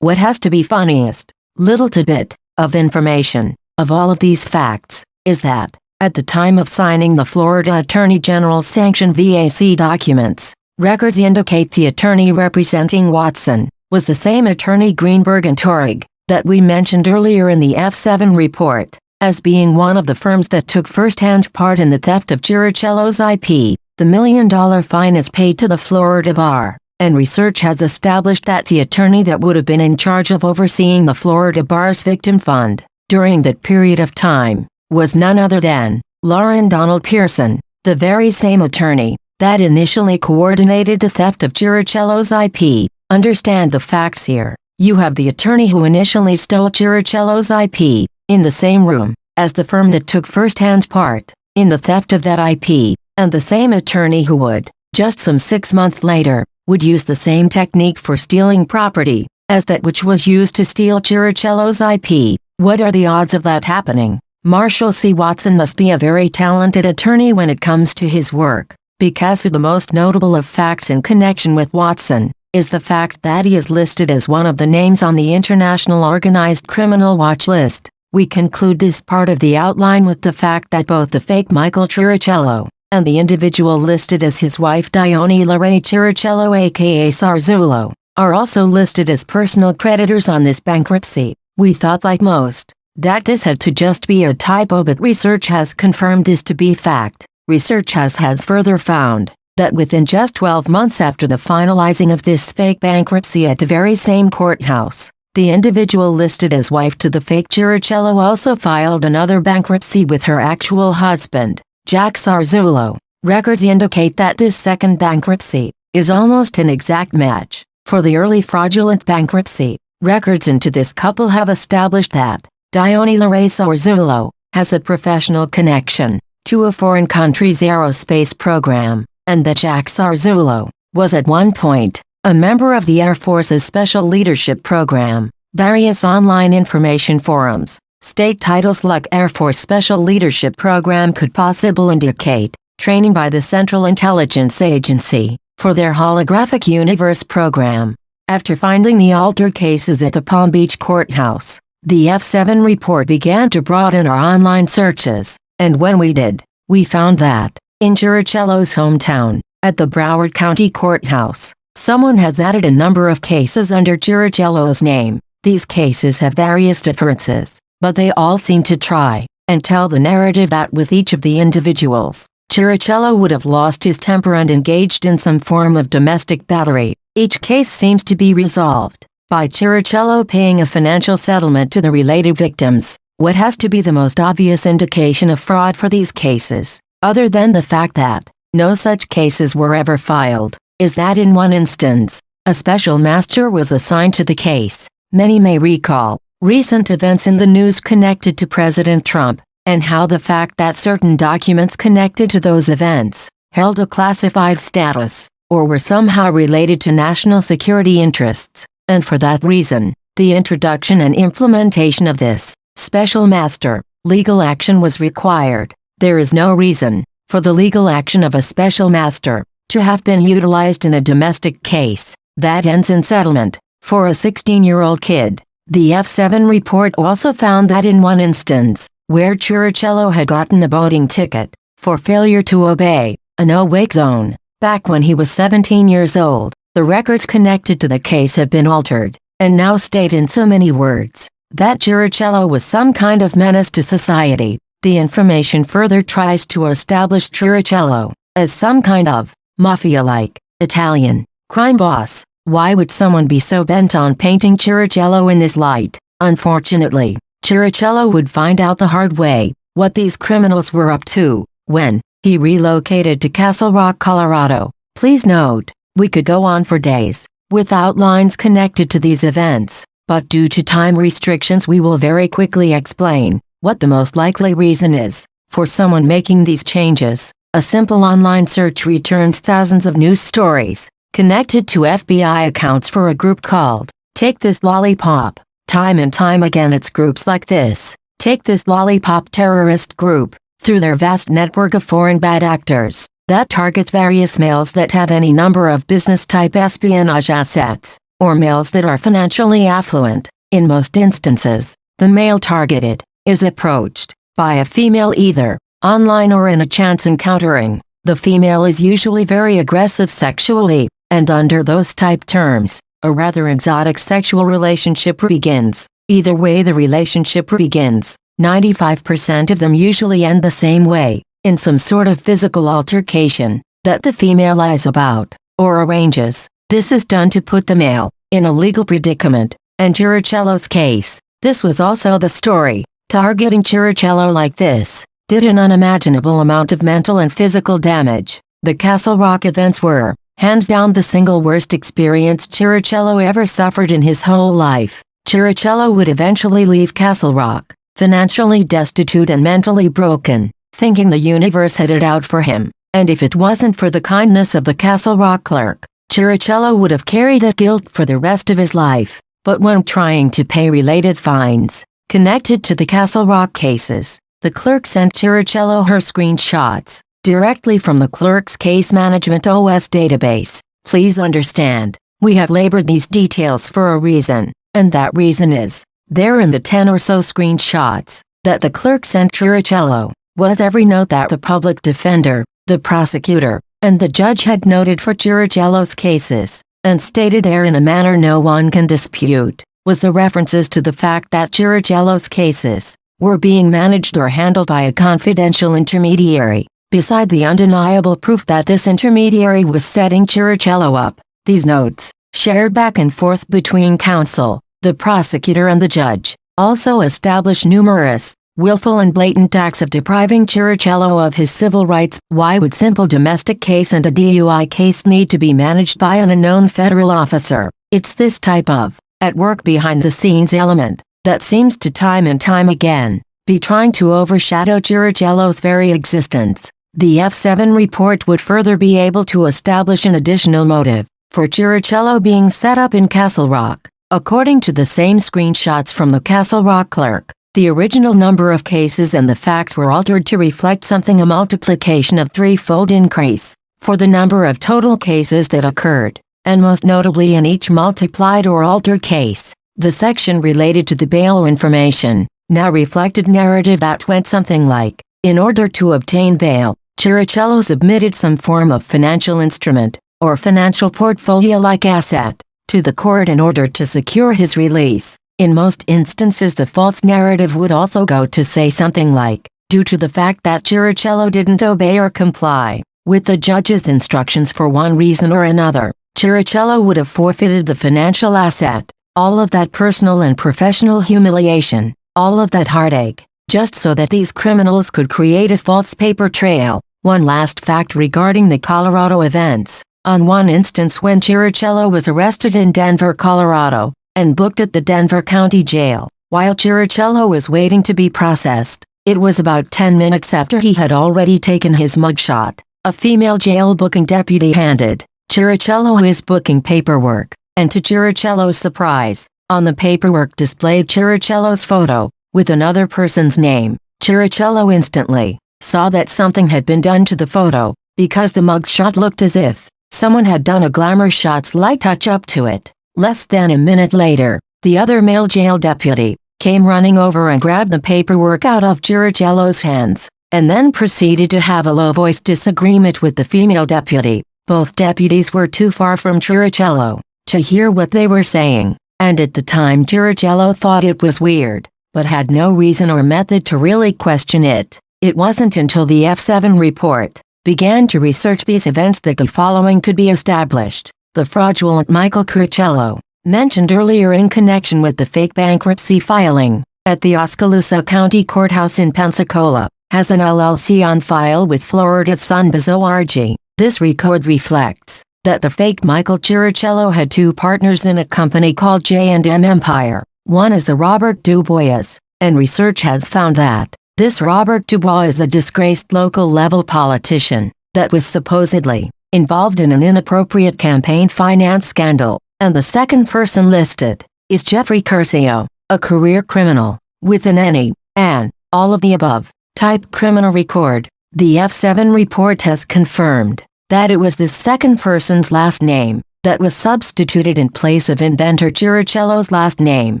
Speaker 1: What has to be funniest, little tidbit of information of all of these facts, is that, at the time of signing the Florida Attorney General's sanctioned VAC documents, records indicate the attorney representing Watson was the same attorney Greenberg and Torrig that we mentioned earlier in the F.B.I. report, as being one of the firms that took first-hand part in the theft of Chirichello's IP. The $1 million fine is paid to the Florida Bar, and research has established that the attorney that would have been in charge of overseeing the Florida Bar's victim fund during that period of time was none other than Lauren Donald Pearson, the very same attorney that initially coordinated the theft of Chirichello's IP. Understand the facts here. You have the attorney who initially stole Chirichello's IP in the same room as the firm that took first-hand part in the theft of that IP, and the same attorney who would, just some 6 months later, would use the same technique for stealing property as that which was used to steal Chirichello's IP. What are the odds of that happening? Marshall C. Watson must be a very talented attorney when it comes to his work, because the most notable of facts in connection with Watson is the fact that he is listed as one of the names on the International Organized Criminal Watch list. We conclude this part of the outline with the fact that both the fake Michael Chirichello and the individual listed as his wife Dione LaRae Chirichello aka Sarzullo are also listed as personal creditors on this bankruptcy. We thought, like most, that this had to just be a typo, but research has confirmed this to be fact. Research has further found that within just 12 months after the finalizing of this fake bankruptcy at the very same courthouse, the individual listed as wife to the fake Chirichello also filed another bankruptcy with her actual husband, Jack Sarzullo. Records indicate that this second bankruptcy is almost an exact match for the early fraudulent bankruptcy. Records into this couple have established that Dione LaRae Sarzullo has a professional connection to a foreign country's aerospace program, and that Jack Sarzullo was at one point a member of the Air Force's Special Leadership Program. Various online information forums state titles like Air Force Special Leadership Program could possibly indicate training by the Central Intelligence Agency for their Holographic Universe program. After finding the altered cases at the Palm Beach courthouse, the F.B.I. report began to broaden our online searches, and when we did, we found that, in Chirichello's hometown, at the Broward County Courthouse, someone has added a number of cases under Chirichello's name. These cases have various differences, but they all seem to try and tell the narrative that with each of the individuals, Chirichello would have lost his temper and engaged in some form of domestic battery. Each case seems to be resolved by Chirichello paying a financial settlement to the related victims. What has to be the most obvious indication of fraud for these cases other than the fact that no such cases were ever filed, is that in one instance, a special master was assigned to the case. Many may recall recent events in the news connected to President Trump, and how the fact that certain documents connected to those events held a classified status, or were somehow related to national security interests, and for that reason, the introduction and implementation of this special master legal action was required. There is no reason for the legal action of a special master to have been utilized in a domestic case that ends in settlement for a 16-year-old kid. The F.B.I. report also found that in one instance, where Chirichello had gotten a boating ticket for failure to obey a no-wake zone back when he was 17 years old, the records connected to the case have been altered, and now state in so many words that Chirichello was some kind of menace to society. The information further tries to establish Chirichello as some kind of mafia-like Italian crime boss. Why would someone be so bent on painting Chirichello in this light? Unfortunately, Chirichello would find out the hard way what these criminals were up to when he relocated to Castle Rock, Colorado. Please note, we could go on for days with outlines connected to these events, but due to time restrictions we will very quickly explain what the most likely reason is for someone making these changes. A simple online search returns thousands of news stories connected to FBI accounts for a group called Take This Lollipop. Time and time again it's groups like this, Take This Lollipop terrorist group, through their vast network of foreign bad actors, that targets various males that have any number of business-type espionage assets, or males that are financially affluent. In most instances, the male targeted is approached by a female either online or in a chance encountering. The female is usually very aggressive sexually, and under those type terms, a rather exotic sexual relationship begins. Either way the relationship begins, 95% of them usually end the same way, in some sort of physical altercation that the female lies about or arranges. This is done to put the male in a legal predicament. And Chirichello's case, this was also the story. Targeting Chirichello like this did an unimaginable amount of mental and physical damage. The Castle Rock events were, hands down, the single worst experience Chirichello ever suffered in his whole life. Chirichello would eventually leave Castle Rock, financially destitute and mentally broken, thinking the universe had it out for him, and if it wasn't for the kindness of the Castle Rock clerk, Chirichello would have carried that guilt for the rest of his life. But when trying to pay related fines connected to the Castle Rock cases, the clerk sent Chirichello her screenshots directly from the clerk's case management OS database. Please understand, we have labored these details for a reason, and that reason is, there in the 10 or so screenshots that the clerk sent Chirichello was every note that the public defender, the prosecutor, and the judge had noted for Chirichello's cases, and stated there in a manner no one can dispute, was the references to the fact that Chirichello's cases were being managed or handled by a confidential intermediary. Beside the undeniable proof that this intermediary was setting Chirichello up, these notes, shared back and forth between counsel, the prosecutor and the judge, also establish numerous, willful and blatant acts of depriving Chirichello of his civil rights. Why would simple domestic case and a DUI case need to be managed by an unknown federal officer? It's this type of, at work behind the scenes element, that seems to time and time again, be trying to overshadow Chirichello's very existence. The F.B.I. report would further be able to establish an additional motive for Chirichello being set up in Castle Rock. According to the same screenshots from the Castle Rock clerk, the original number of cases and the facts were altered to reflect something a multiplication of threefold increase for the number of total cases that occurred, and most notably in each multiplied or altered case, the section related to the bail information now reflected narrative that went something like, in order to obtain bail, Chirichello submitted some form of financial instrument, or financial portfolio-like asset, to the court in order to secure his release. In most instances the false narrative would also go to say something like, due to the fact that Chirichello didn't obey or comply with the judge's instructions for one reason or another, Chirichello would have forfeited the financial asset. All of that personal and professional humiliation, all of that heartache, just so that these criminals could create a false paper trail. One last fact regarding the Colorado events. On one instance when Chirichello was arrested in Denver, Colorado, and booked at the Denver County Jail, while Chirichello was waiting to be processed, it was about 10 minutes after he had already taken his mugshot. A female jail booking deputy handed Chirichello his booking paperwork, and to Chirichello's surprise, on the paperwork displayed Chirichello's photo, with another person's name. Chirichello instantly saw that something had been done to the photo, because the mugshot looked as if someone had done a glamour shot's light touch-up to it. Less than a minute later, the other male jail deputy came running over and grabbed the paperwork out of Chirichello's hands, and then proceeded to have a low-voiced disagreement with the female deputy. Both deputies were too far from Chirichello to hear what they were saying, and at the time Chirichello thought it was weird, but had no reason or method to really question it. It wasn't until the F.B.I. report began to research these events that the following could be established. The fraudulent Michael Chirichello, mentioned earlier in connection with the fake bankruptcy filing at the Oskaloosa County Courthouse in Pensacola, has an LLC on file with Florida's Sunbiz.org. This record reflects that the fake Michael Chirichello had two partners in a company called J&M Empire. One is the Robert Dubois, and research has found that this Robert Dubois is a disgraced local-level politician that was supposedly involved in an inappropriate campaign finance scandal, and the second person listed is Jeffrey Curcio, a career criminal with an any, and, all of the above, type criminal record. The F.B.I. report has confirmed that it was this second person's last name that was substituted in place of inventor Chirichello's last name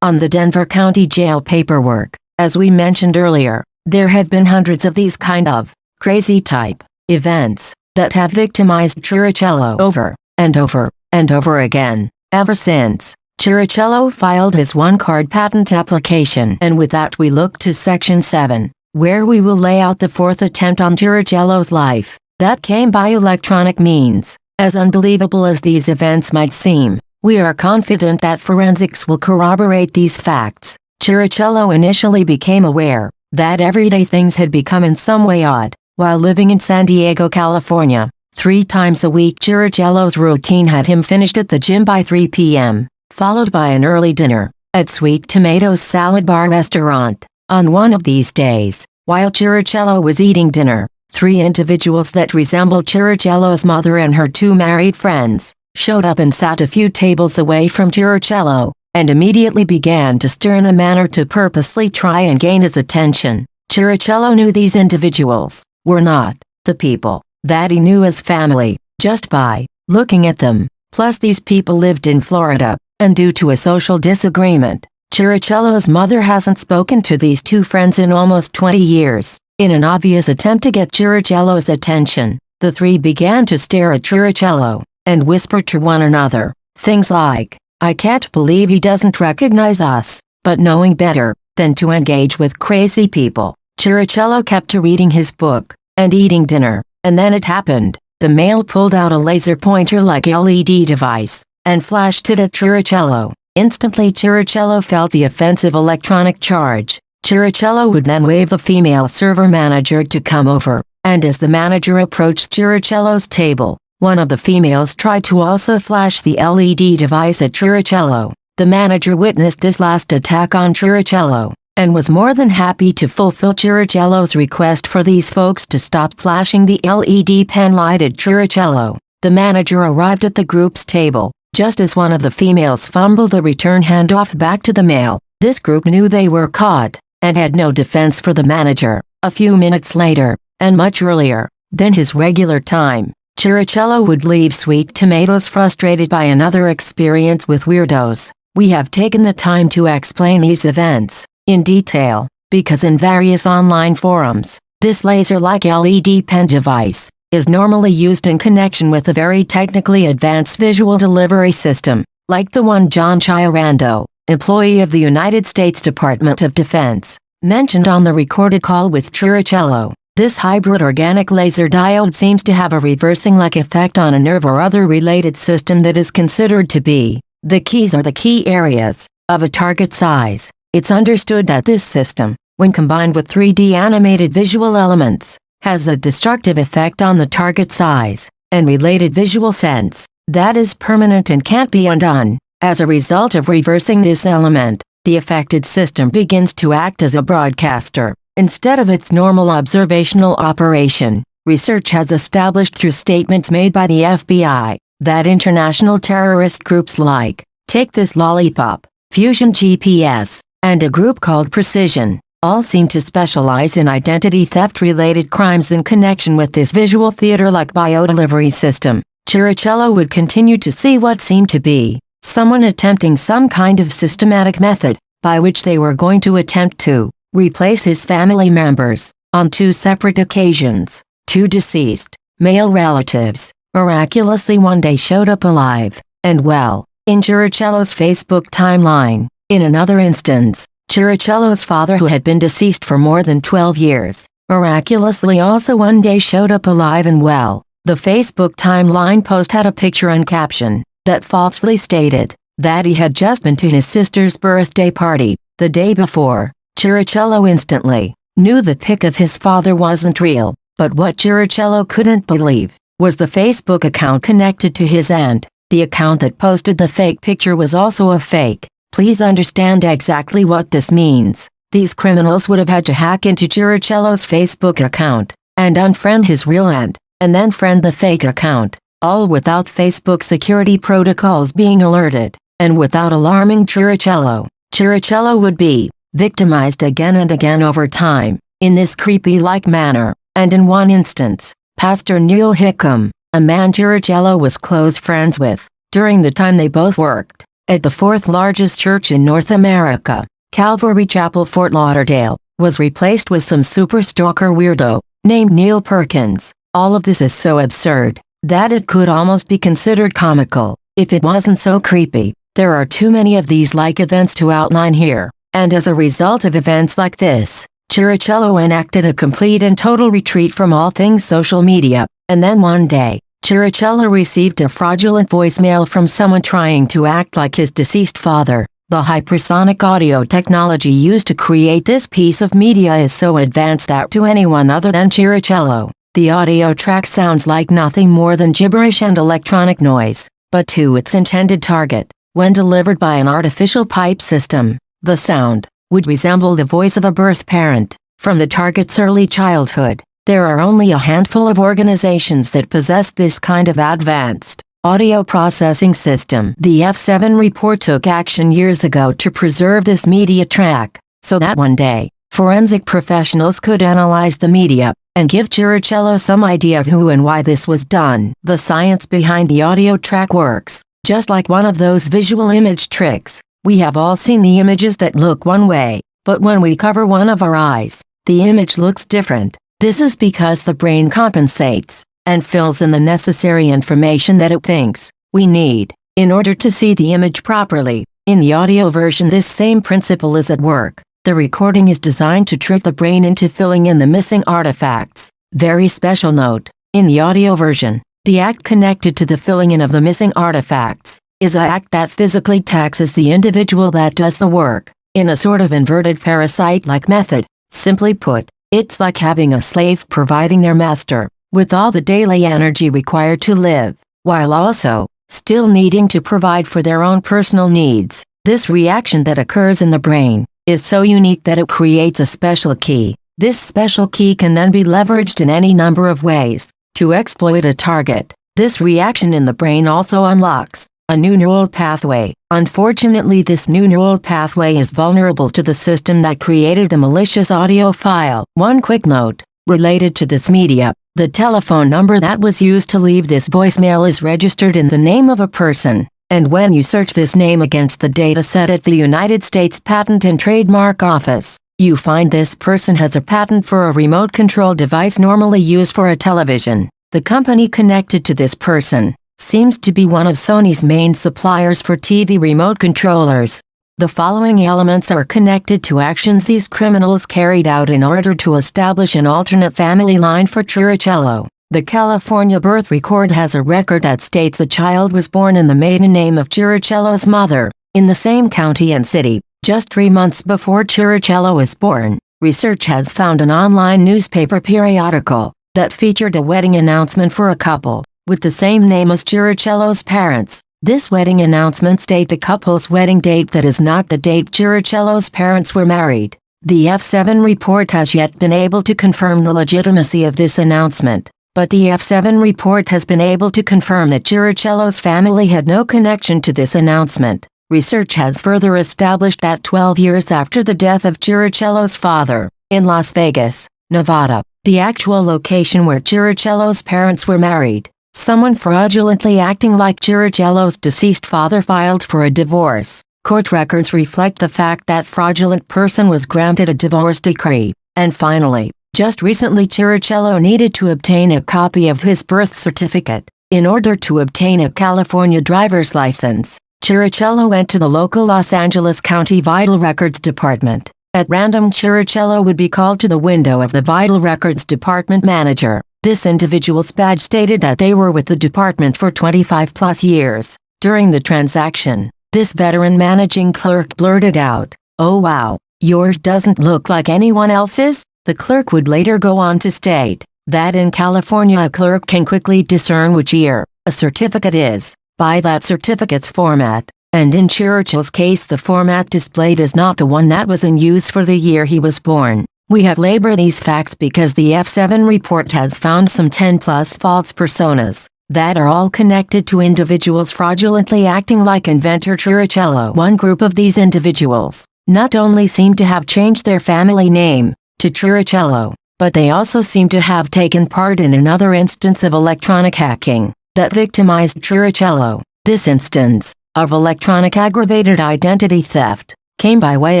Speaker 1: on the Denver County Jail paperwork. As we mentioned earlier, there have been hundreds of these kind of crazy type events that have victimized Chirichello over and over and over again, ever since Chirichello filed his OneCard patent application. And with that we look to Section 7, where we will lay out the fourth attempt on Chirichello's life that came by electronic means. As unbelievable as these events might seem, we are confident that forensics will corroborate these facts. Chirichello initially became aware that everyday things had become in some way odd while living in San Diego, California. 3 times a week Chirichello's routine had him finished at the gym by 3 p.m., followed by an early dinner at Sweet Tomato's Salad Bar restaurant. On one of these days, while Chirichello was eating dinner, 3 individuals that resembled Chirichello's mother and her 2 married friends showed up and sat a few tables away from Chirichello, and immediately began to stir in a manner to purposely try and gain his attention. Chirichello knew these individuals were not the people that he knew as family, just by looking at them. Plus these people lived in Florida, and due to a social disagreement, Chirichello's mother hasn't spoken to these 2 friends in almost 20 years. In an obvious attempt to get Chirichello's attention, the 3 began to stare at Chirichello and whisper to one another things like, "I can't believe he doesn't recognize us." But knowing better than to engage with crazy people, Chirichello kept to reading his book and eating dinner. And then it happened. The male pulled out a laser pointer-like LED device and flashed it at Chirichello. Instantly Chirichello felt the offensive electronic charge. Chirichello would then wave the female server manager to come over, and as the manager approached Chirichello's table, one of the females tried to also flash the LED device at Chirichello. The manager witnessed this last attack on Chirichello, and was more than happy to fulfill Chirichello's request for these folks to stop flashing the LED pen light at Chirichello. The manager arrived at the group's table, just as one of the females fumbled the return handoff back to the male. This group knew they were caught, and had no defense for the manager. A few minutes later, and much earlier than his regular time, Chirichello would leave Sweet Tomatoes frustrated by another experience with weirdos. We have taken the time to explain these events in detail, because in various online forums, this laser-like LED pen device is normally used in connection with a very technically advanced visual delivery system, like the one John Chiarando, employee of the United States Department of Defense, mentioned on the recorded call with Chirichello. This hybrid organic laser diode seems to have a reversing-like effect on a nerve or other related system that is considered to be the keys or the key areas of a target size. It's understood that this system, when combined with 3D animated visual elements, has a destructive effect on the target's eyes and related visual sense that is permanent and can't be undone. As a result of reversing this element, the affected system begins to act as a broadcaster instead of its normal observational operation. Research has established through statements made by the FBI that international terrorist groups like Take This Lollipop, Fusion GPS, and a group called Precision all seem to specialize in identity theft-related crimes in connection with this visual theater-like biodelivery system. Chirichello would continue to see what seemed to be someone attempting some kind of systematic method by which they were going to attempt to replace his family members. On 2 separate occasions, 2 deceased male relatives miraculously one day showed up alive and well in Chirichello's Facebook timeline. In another instance, Chirichello's father, who had been deceased for more than 12 years, miraculously also one day showed up alive and well. The Facebook timeline post had a picture and caption that falsely stated that he had just been to his sister's birthday party the day before. Chirichello instantly knew the pic of his father wasn't real, but what Chirichello couldn't believe was the Facebook account connected to his aunt. The account that posted the fake picture was also a fake. Please understand exactly what this means. These criminals would have had to hack into Chirichello's Facebook account and unfriend his real aunt, and then friend the fake account, all without Facebook security protocols being alerted, and without alarming Chirichello. Chirichello would be victimized again and again over time, in this creepy-like manner, and in one instance, Pastor Neil Hickam, a man Chirichello was close friends with, during the time they both worked at the 4th largest church in North America, Calvary Chapel, Fort Lauderdale, was replaced with some super stalker weirdo named Neil Perkins. All of this is so absurd that it could almost be considered comical if it wasn't so creepy. There are too many of these like events to outline here, and as a result of events like this, Chirichello enacted a complete and total retreat from all things social media. And then one day, Chirichello received a fraudulent voicemail from someone trying to act like his deceased father. The hypersonic audio technology used to create this piece of media is so advanced that to anyone other than Chirichello, the audio track sounds like nothing more than gibberish and electronic noise. But to its intended target, when delivered by an artificial pipe system, the sound would resemble the voice of a birth parent. From the target's early childhood, there are only a handful of organizations that possess this kind of advanced audio processing system. The F.B.I. report took action years ago to preserve this media track, so that one day, forensic professionals could analyze the media and give Chirichello some idea of who and why this was done. The science behind the audio track works just like one of those visual image tricks. We have all seen the images that look one way, but when we cover one of our eyes, the image looks different. This is because the brain compensates and fills in the necessary information that it thinks we need in order to see the image properly. In the audio version, this same principle is at work. The recording is designed to trick the brain into filling in the missing artifacts. Very special note: in the audio version, the act connected to the filling in of the missing artifacts is an act that physically taxes the individual that does the work, in a sort of inverted parasite-like method. Simply put, it's like having a slave providing their master with all the daily energy required to live, while also still needing to provide for their own personal needs. This reaction that occurs in the brain is so unique that it creates a special key. This special key can then be leveraged in any number of ways to exploit a target. This reaction in the brain also unlocks a new neural pathway. Unfortunately, this new neural pathway is vulnerable to the system that created the malicious audio file. One quick note related to this media: the telephone number that was used to leave this voicemail is registered in the name of a person, and when you search this name against the data set at the United States Patent and Trademark Office, you find this person has a patent for a remote control device normally used for a television. The company connected to this person seems to be one of Sony's main suppliers for TV remote controllers. The following elements are connected to actions these criminals carried out in order to establish an alternate family line for Chirichello. The California birth record has a record that states a child was born in the maiden name of Chirichello's mother, in the same county and city, just 3 months before Chirichello was born. research has found an online newspaper periodical that featured a wedding announcement for a couple with the same name as Chirichello's parents. This wedding announcement states the couple's wedding date that is not the date Chirichello's parents were married. The F7 report has yet been able to confirm the legitimacy of this announcement, but the F7 report has been able to confirm that Chirichello's family had no connection to this announcement. Research has further established that 12 years after the death of Chirichello's father, in Las Vegas, Nevada, the actual location where Chirichello's parents were married, someone fraudulently acting like Chirichello's deceased father filed for a divorce. Court records reflect the fact that fraudulent person was granted a divorce decree. And finally, just recently Chirichello needed to obtain a copy of his birth certificate. In order to obtain a California driver's license, Chirichello went to the local Los Angeles County Vital Records Department. At random, Chirichello would be called to the window of the Vital Records Department manager. This individual's badge stated that they were with the department for 25+ years. During the transaction, this veteran managing clerk blurted out, "Oh wow, yours doesn't look like anyone else's?" The clerk would later go on to state that in California a clerk can quickly discern which year a certificate is by that certificate's format, and in Chirichello's case the format displayed is not the one that was in use for the year he was born. We have labeled these facts because the F7 report has found some 10+ false personas that are all connected to individuals fraudulently acting like inventor Chirichello. One group of these individuals not only seem to have changed their family name to Chirichello, but they also seem to have taken part in another instance of electronic hacking that victimized Chirichello. This instance of electronic aggravated identity theft came by way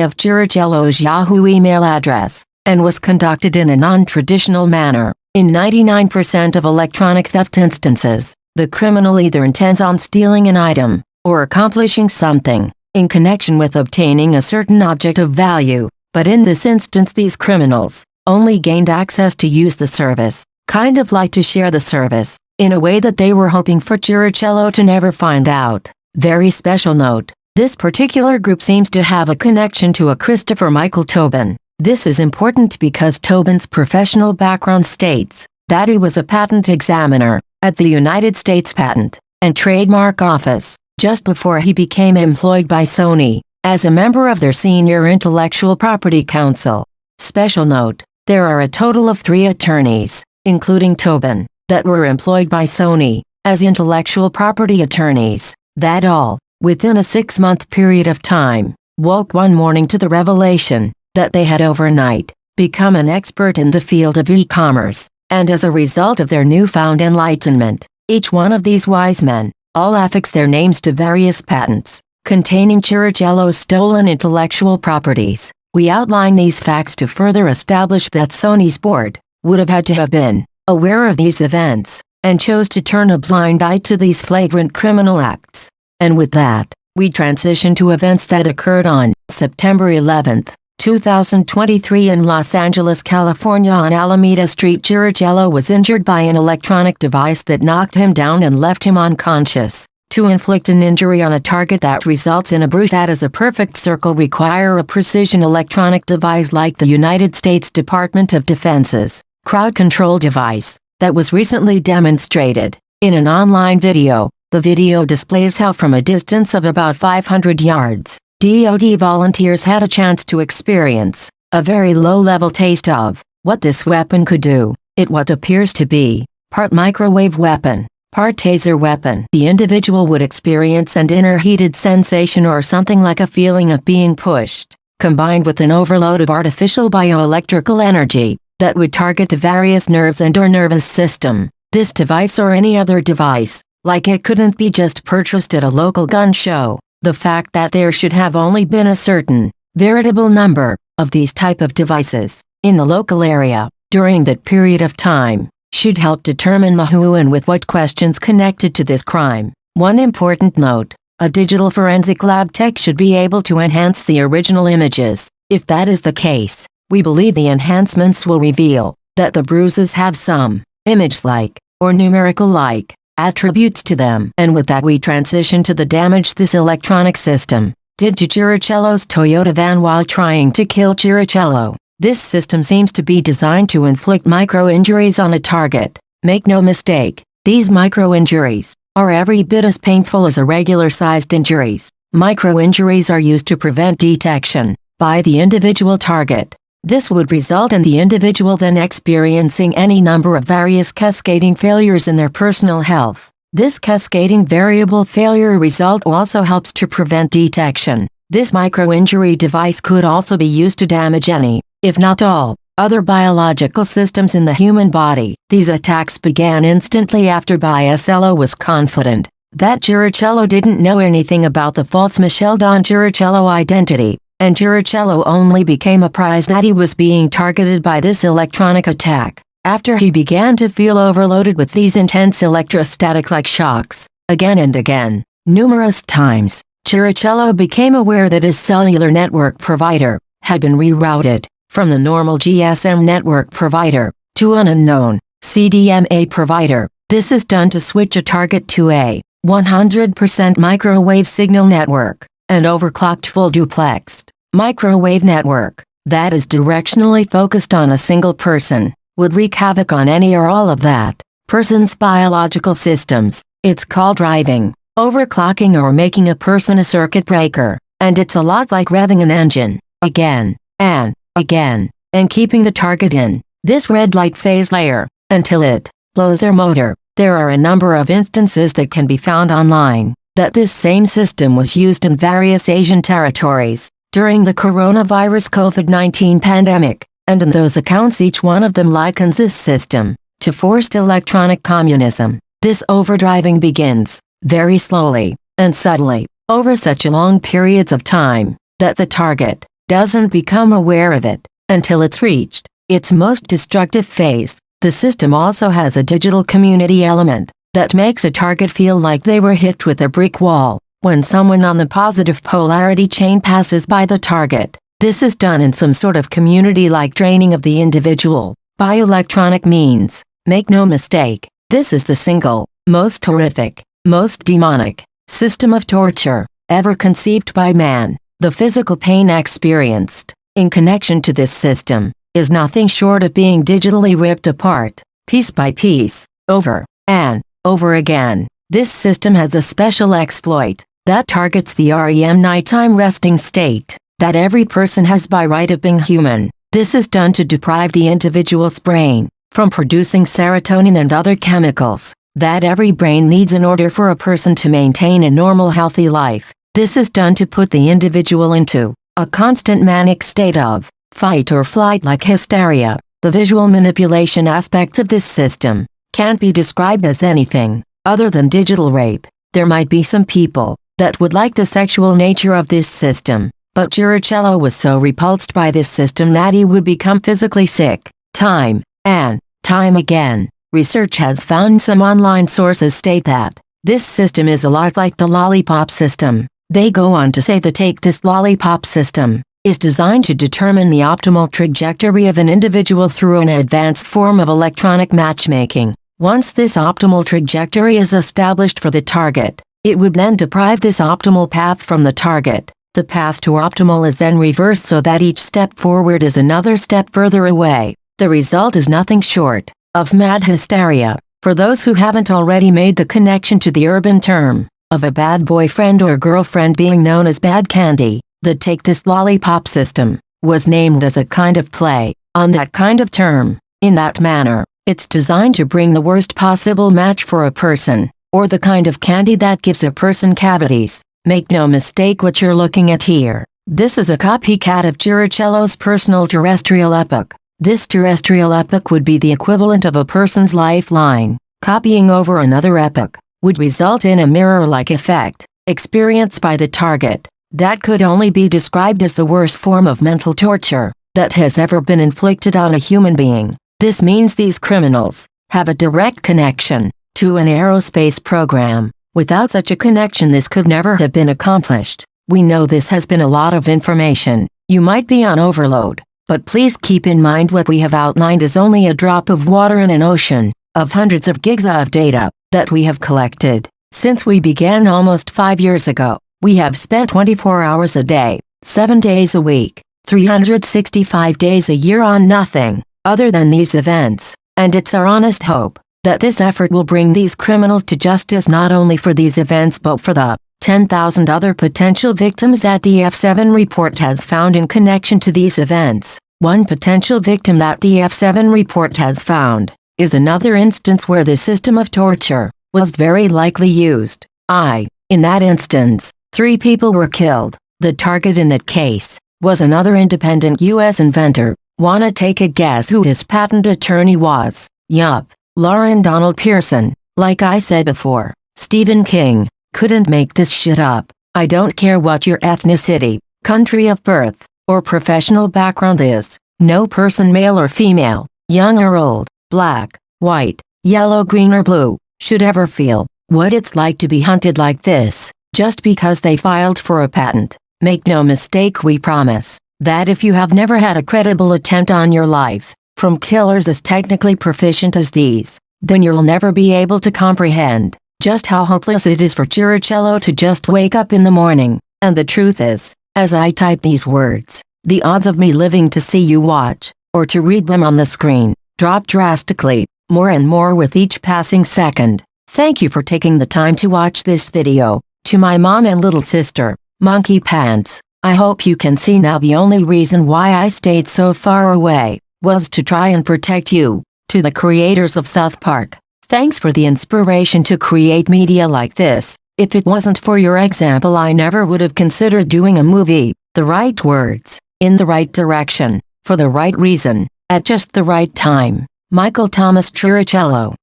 Speaker 1: of Chirichello's Yahoo email address and was conducted in a non-traditional manner. In 99% of electronic theft instances, the criminal either intends on stealing an item or accomplishing something in connection with obtaining a certain object of value, but in this instance these criminals only gained access to use the service, kind of like to share the service, in a way that they were hoping for Chirichello to never find out. Very special note, this particular group seems to have a connection to a Christopher Michael Tobin. This is important because Tobin's professional background states that he was a patent examiner at the United States Patent and Trademark Office just before he became employed by Sony as a member of their Senior Intellectual Property Council. Special note, there are a total of 3 attorneys, including Tobin, that were employed by Sony as intellectual property attorneys, that all, within a 6-month period of time, woke one morning to the revelation that they had overnight become an expert in the field of e-commerce, and as a result of their newfound enlightenment, each one of these wise men all affix their names to various patents containing Chirichello's stolen intellectual properties. We outline these facts to further establish that Sony's board would have had to have been aware of these events and chose to turn a blind eye to these flagrant criminal acts. And with that, we transition to events that occurred on September 11th, 2023 in Los Angeles, California. On Alameda Street, Chirichello was injured by an electronic device that knocked him down and left him unconscious. To inflict an injury on a target that results in a bruise that is a perfect circle require a precision electronic device like the United States Department of Defense's crowd control device that was recently demonstrated in an online video. The video displays how from a distance of about 500 yards, D.O.D. volunteers had a chance to experience a very low-level taste of what this weapon could do. It what appears to be part microwave weapon, part taser weapon. The individual would experience an inner heated sensation or something like a feeling of being pushed, combined with an overload of artificial bioelectrical energy that would target the various nerves and/or nervous system. This device or any other device, like it couldn't be just purchased at a local gun show. The fact that there should have only been a certain, veritable number of these type of devices in the local area during that period of time should help determine the who and with what questions connected to this crime. One important note, a digital forensic lab tech should be able to enhance the original images. If that is the case, we believe the enhancements will reveal that the bruises have some image-like or numerical-like attributes to them. And with that we transition to the damage this electronic system did to Chirichello's Toyota van while trying to kill Chirichello. This system seems to be designed to inflict micro-injuries on a target. Make no mistake, these micro-injuries are every bit as painful as irregular-sized injuries. Micro-injuries are used to prevent detection by the individual target. This would result in the individual then experiencing any number of various cascading failures in their personal health. This cascading variable failure result also helps to prevent detection. This micro-injury device could also be used to damage any, if not all, other biological systems in the human body. These attacks began instantly after Biasello was confident that Chirichello didn't know anything about the false Michel Don Chirichello identity, and Chirichello only became apprised that he was being targeted by this electronic attack after he began to feel overloaded with these intense electrostatic-like shocks, again and again, numerous times. Chirichello became aware that his cellular network provider had been rerouted from the normal GSM network provider to an unknown CDMA provider. This is done to switch a target to a 100% microwave signal network, an overclocked full duplexed microwave network that is directionally focused on a single person would wreak havoc on any or all of that person's biological systems. It's called driving, overclocking, or making a person a circuit breaker, and it's a lot like revving an engine again and again and keeping the target in this red light phase layer until it blows their motor. There are a number of instances that can be found online that this same system was used in various Asian territories during the coronavirus COVID-19 pandemic, and in those accounts each one of them likens this system to forced electronic communism. This overdriving begins very slowly and subtly over such long periods of time that the target doesn't become aware of it until it's reached its most destructive phase. The system also has a digital community element that makes a target feel like they were hit with a brick wall when someone on the positive polarity chain passes by the target. This is done in some sort of community-like draining of the individual by electronic means. Make no mistake, this is the single most horrific, most demonic system of torture ever conceived by man. The physical pain experienced in connection to this system is nothing short of being digitally ripped apart, piece by piece, over and over again. This system has a special exploit that targets the REM nighttime resting state that every person has by right of being human. This is done to deprive the individual's brain from producing serotonin and other chemicals that every brain needs in order for a person to maintain a normal healthy life. This is done to put the individual into a constant manic state of fight or flight like hysteria. The visual manipulation aspects of this system can't be described as anything other than digital rape. There might be some people that would like the sexual nature of this system, but Chirichello was so repulsed by this system that he would become physically sick, time and time again. Research has found some online sources state that this system is a lot like the lollipop system. They go on to say that take this lollipop system is designed to determine the optimal trajectory of an individual through an advanced form of electronic matchmaking. Once this optimal trajectory is established for the target, it would then deprive this optimal path from the target. The path to optimal is then reversed so that each step forward is another step further away. The result is nothing short of mad hysteria. For those who haven't already made the connection to the urban term of a bad boyfriend or girlfriend being known as bad candy, the Take This Lollipop system was named as a kind of play on that kind of term. In that manner, it's designed to bring the worst possible match for a person, or the kind of candy that gives a person cavities. Make no mistake what you're looking at here. This is a copycat of Chirichello's personal terrestrial epoch. This terrestrial epoch would be the equivalent of a person's lifeline. Copying over another epoch would result in a mirror-like effect experienced by the target that could only be described as the worst form of mental torture that has ever been inflicted on a human being. This means these criminals have a direct connection to an aerospace program. Without such a connection, this could never have been accomplished. We know this has been a lot of information. You might be on overload, but please keep in mind what we have outlined is only a drop of water in an ocean of hundreds of gigs of data that we have collected. Since we began almost 5 years ago, we have spent 24 hours a day, 7 days a week, 365 days a year on nothing other than these events, and it's our honest hope that this effort will bring these criminals to justice not only for these events but for the 10,000 other potential victims that the F7 report has found in connection to these events. One potential victim that the F7 report has found is another instance where the system of torture was very likely used. In that instance, 3 people were killed. The target in that case was another independent U.S. inventor. Wanna take a guess who his patent attorney was? Yup, Lauren Donald Pearson. Like I said before, Stephen King couldn't make this shit up. I don't care what your ethnicity, country of birth, or professional background is. No person, male or female, young or old, black, white, yellow, green or blue, should ever feel what it's like to be hunted like this, just because they filed for a patent. Make no mistake, we promise that if you have never had a credible attempt on your life from killers as technically proficient as these, then you'll never be able to comprehend just how hopeless it is for Chirichello to just wake up in the morning. And the truth is, as I type these words, the odds of me living to see you watch, or to read them on the screen, drop drastically, more and more with each passing second. Thank you for taking the time to watch this video. To my mom and little sister, Monkey Pants, I hope you can see now the only reason why I stayed so far away was to try and protect you. To the creators of South Park, thanks for the inspiration to create media like this. If it wasn't for your example, I never would have considered doing a movie. The right words, in the right direction, for the right reason, at just the right time. Michael Thomas Chirichello.